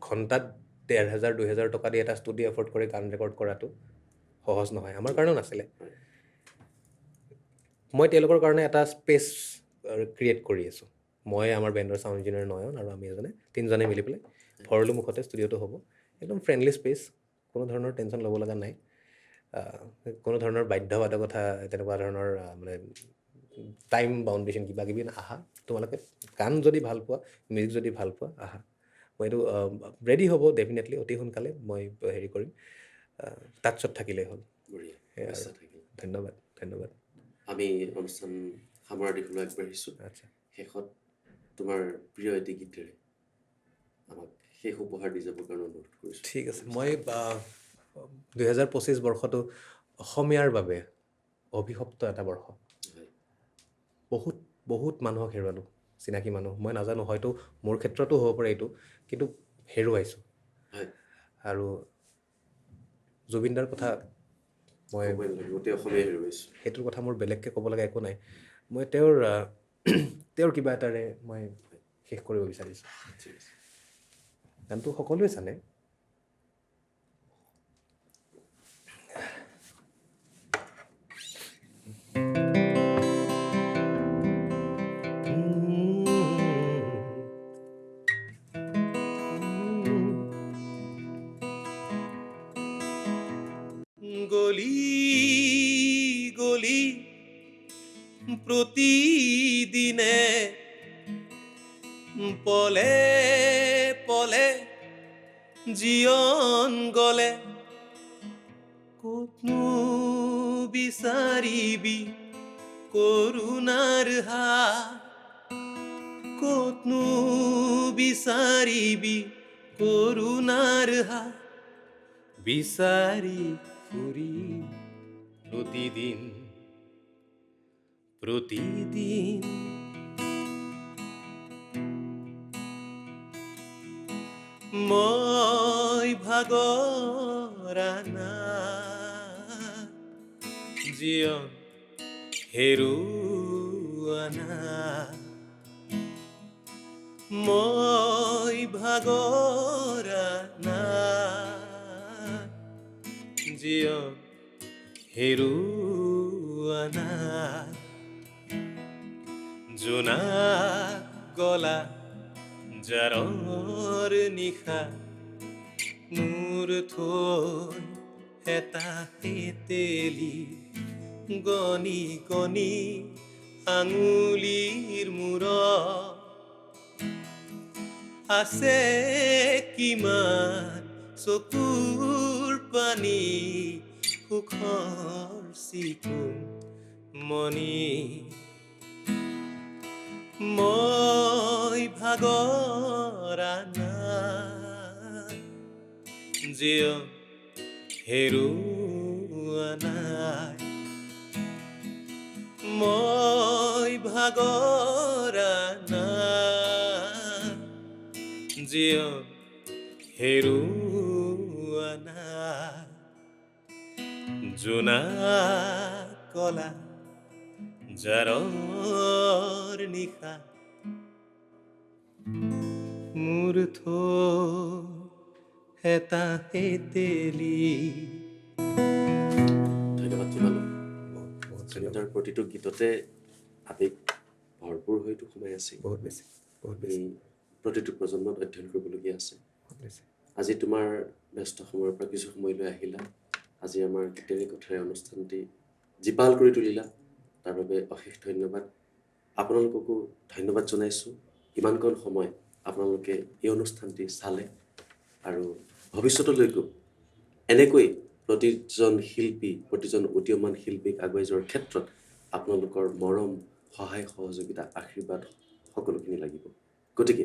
ঘণ্টাত 1,500-2,000 টকা দি এটা ষ্টুডিঅ' এফৰ্ড কৰি গান ৰেকৰ্ড কৰাটো সহজ নহয়। আমাৰ কাৰণেও নাছিলে। মই তেওঁলোকৰ কাৰণে এটা স্পেচ ক্ৰিয়েট কৰি আছোঁ। মই, আমাৰ বেণ্ডৰ চাউণ্ড ইঞ্জিনিয়াৰ নয়ন আৰু আমি এজনে, তিনিজনে মিলি পেলাই ভৰলু মুখতে ষ্টুডিঅ'টো হ'ব। একদম ফ্ৰেণ্ডলি স্পেচ, কোনো ধৰণৰ টেনশ্যন ল'ব লগা নাই। কোনো ধৰণৰ বাধ্যবাধকতা, তেনেকুৱা ধৰণৰ মানে টাইম বাউণ্ডেশ্যন কিবা কিবি আহা, তোমালোকে গান যদি ভাল পোৱা, মিউজিক যদি ভাল পোৱা, আহা। মই এইটো ৰেডি হ'ব ডেফিনেটলি, অতি সোনকালে মই হেৰি কৰিম। টাচত থাকিলেই হ'ল। বঢ়িয়া, সেয়াই আৰু। নিশ্চয় থাকিল। ধন্যবাদ, ধন্যবাদ। আমি অনুষ্ঠান সামৰা দিশলৈ আগবাঢ়িছোঁ। আচ্ছা, শেষত তোমাৰ প্ৰিয় এটি গীতেৰে আমাক শেষ উপহাৰ দি যাবৰ কাৰণে অনুৰোধ কৰিছোঁ। ঠিক আছে। মই 2025 বৰ্ষটো অসমীয়াৰ বাবে অভিশপ্ত এটা বৰ্ষ। হয়, বহুত বহুত মানুহক হেৰুৱালোঁ, চিনাকি মানুহ। মই নাজানো, হয়তো মোৰ ক্ষেত্ৰতো হ'ব পাৰে এইটো, কিন্তু হেৰুৱাইছোঁ। হয়, আৰু জুবিনদাৰ কথা মই ক'বই নালাগে, গোটেই অসমীয়াই হেৰুৱাইছোঁ। সেইটোৰ কথা মোৰ বেলেগকৈ ক'ব লগা একো নাই। মই তেওঁৰ কিবা এটাৰে মই শেষ কৰিব বিচাৰিছোঁ। ঠিক আছে। গানটো সকলোৱে জানে। গলি গলি প্ৰতিদিনে পলে পলে জীৱন গলে, ক'তনো বিচাৰিবি কৰুণাৰ হাত, ক'তনো বিচাৰিবি কৰুণাৰ হাত, বিচাৰি ফুৰি প্ৰতিদিন প্ৰতিদিন মই ভাগৰা নাই, জীৱন হেৰুৱা নাই। মই ভাগৰা নাই, জীৱন হেৰুৱা নাই। জোনাক গলা জাৰৰ নিশা, মোৰ থৈ এটা তেতেলী, গণি গণি আঙুলিৰ মূৰত আছে কিমান চকুৰ পানী, সুখৰ চিকুণ মণি। মই ভাগৰা নাই, জীৱন হেৰুৱা নাই। মই ভাগৰা নাই, জীৱন হেৰুৱা নাই। জোনাক কলা জাৰৰ নিশা, মোৰ থৈ এটা তেতেলী। ধন্যবাদ জনালোঁ। জুবিনদাৰ প্ৰতিটো গীততে আৱেগ ভৰপূৰ হয়তো সোমাই আছে। বহুত বেছি, বহুত এই বেছি, প্ৰতিটো প্ৰজন্মত অধ্যয়ন কৰিবলগীয়া আছে। বহুত বেছি। আজি তোমাৰ ব্যস্ত সময়ৰ পৰা কিছু সময়লৈ আহিলা, আজি আমাৰ গীতেৰে কথাৰে অনুষ্ঠানটি জীপাল কৰি তুলিলা, তাৰ বাবে অশেষ ধন্যবাদ। আপোনালোককো ধন্যবাদ জনাইছোঁ, ইমানকণ সময় আপোনালোকে এই অনুষ্ঠানটি চালে, আৰু ভৱিষ্যতলৈকো এনেকৈ প্ৰতিজন শিল্পী, প্ৰতিজন উদীয়মান শিল্পীক আগুৱাই যোৱাৰ ক্ষেত্ৰত আপোনালোকৰ মৰম, সহায় সহযোগিতা, আশীৰ্বাদ সকলোখিনি লাগিব। গতিকে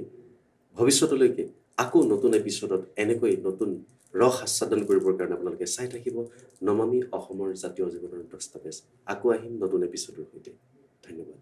ভৱিষ্যতলৈকে আকৌ নতুন এপিছডত এনেকৈ নতুন ৰস আস্বাদন কৰিবৰ কাৰণে আপোনালোকে চাই থাকিব নমামি অসমৰ জাতীয় জীৱনৰ দস্তাবেজ। আকৌ আহিম নতুন এপিছডৰ সৈতে। ধন্যবাদ।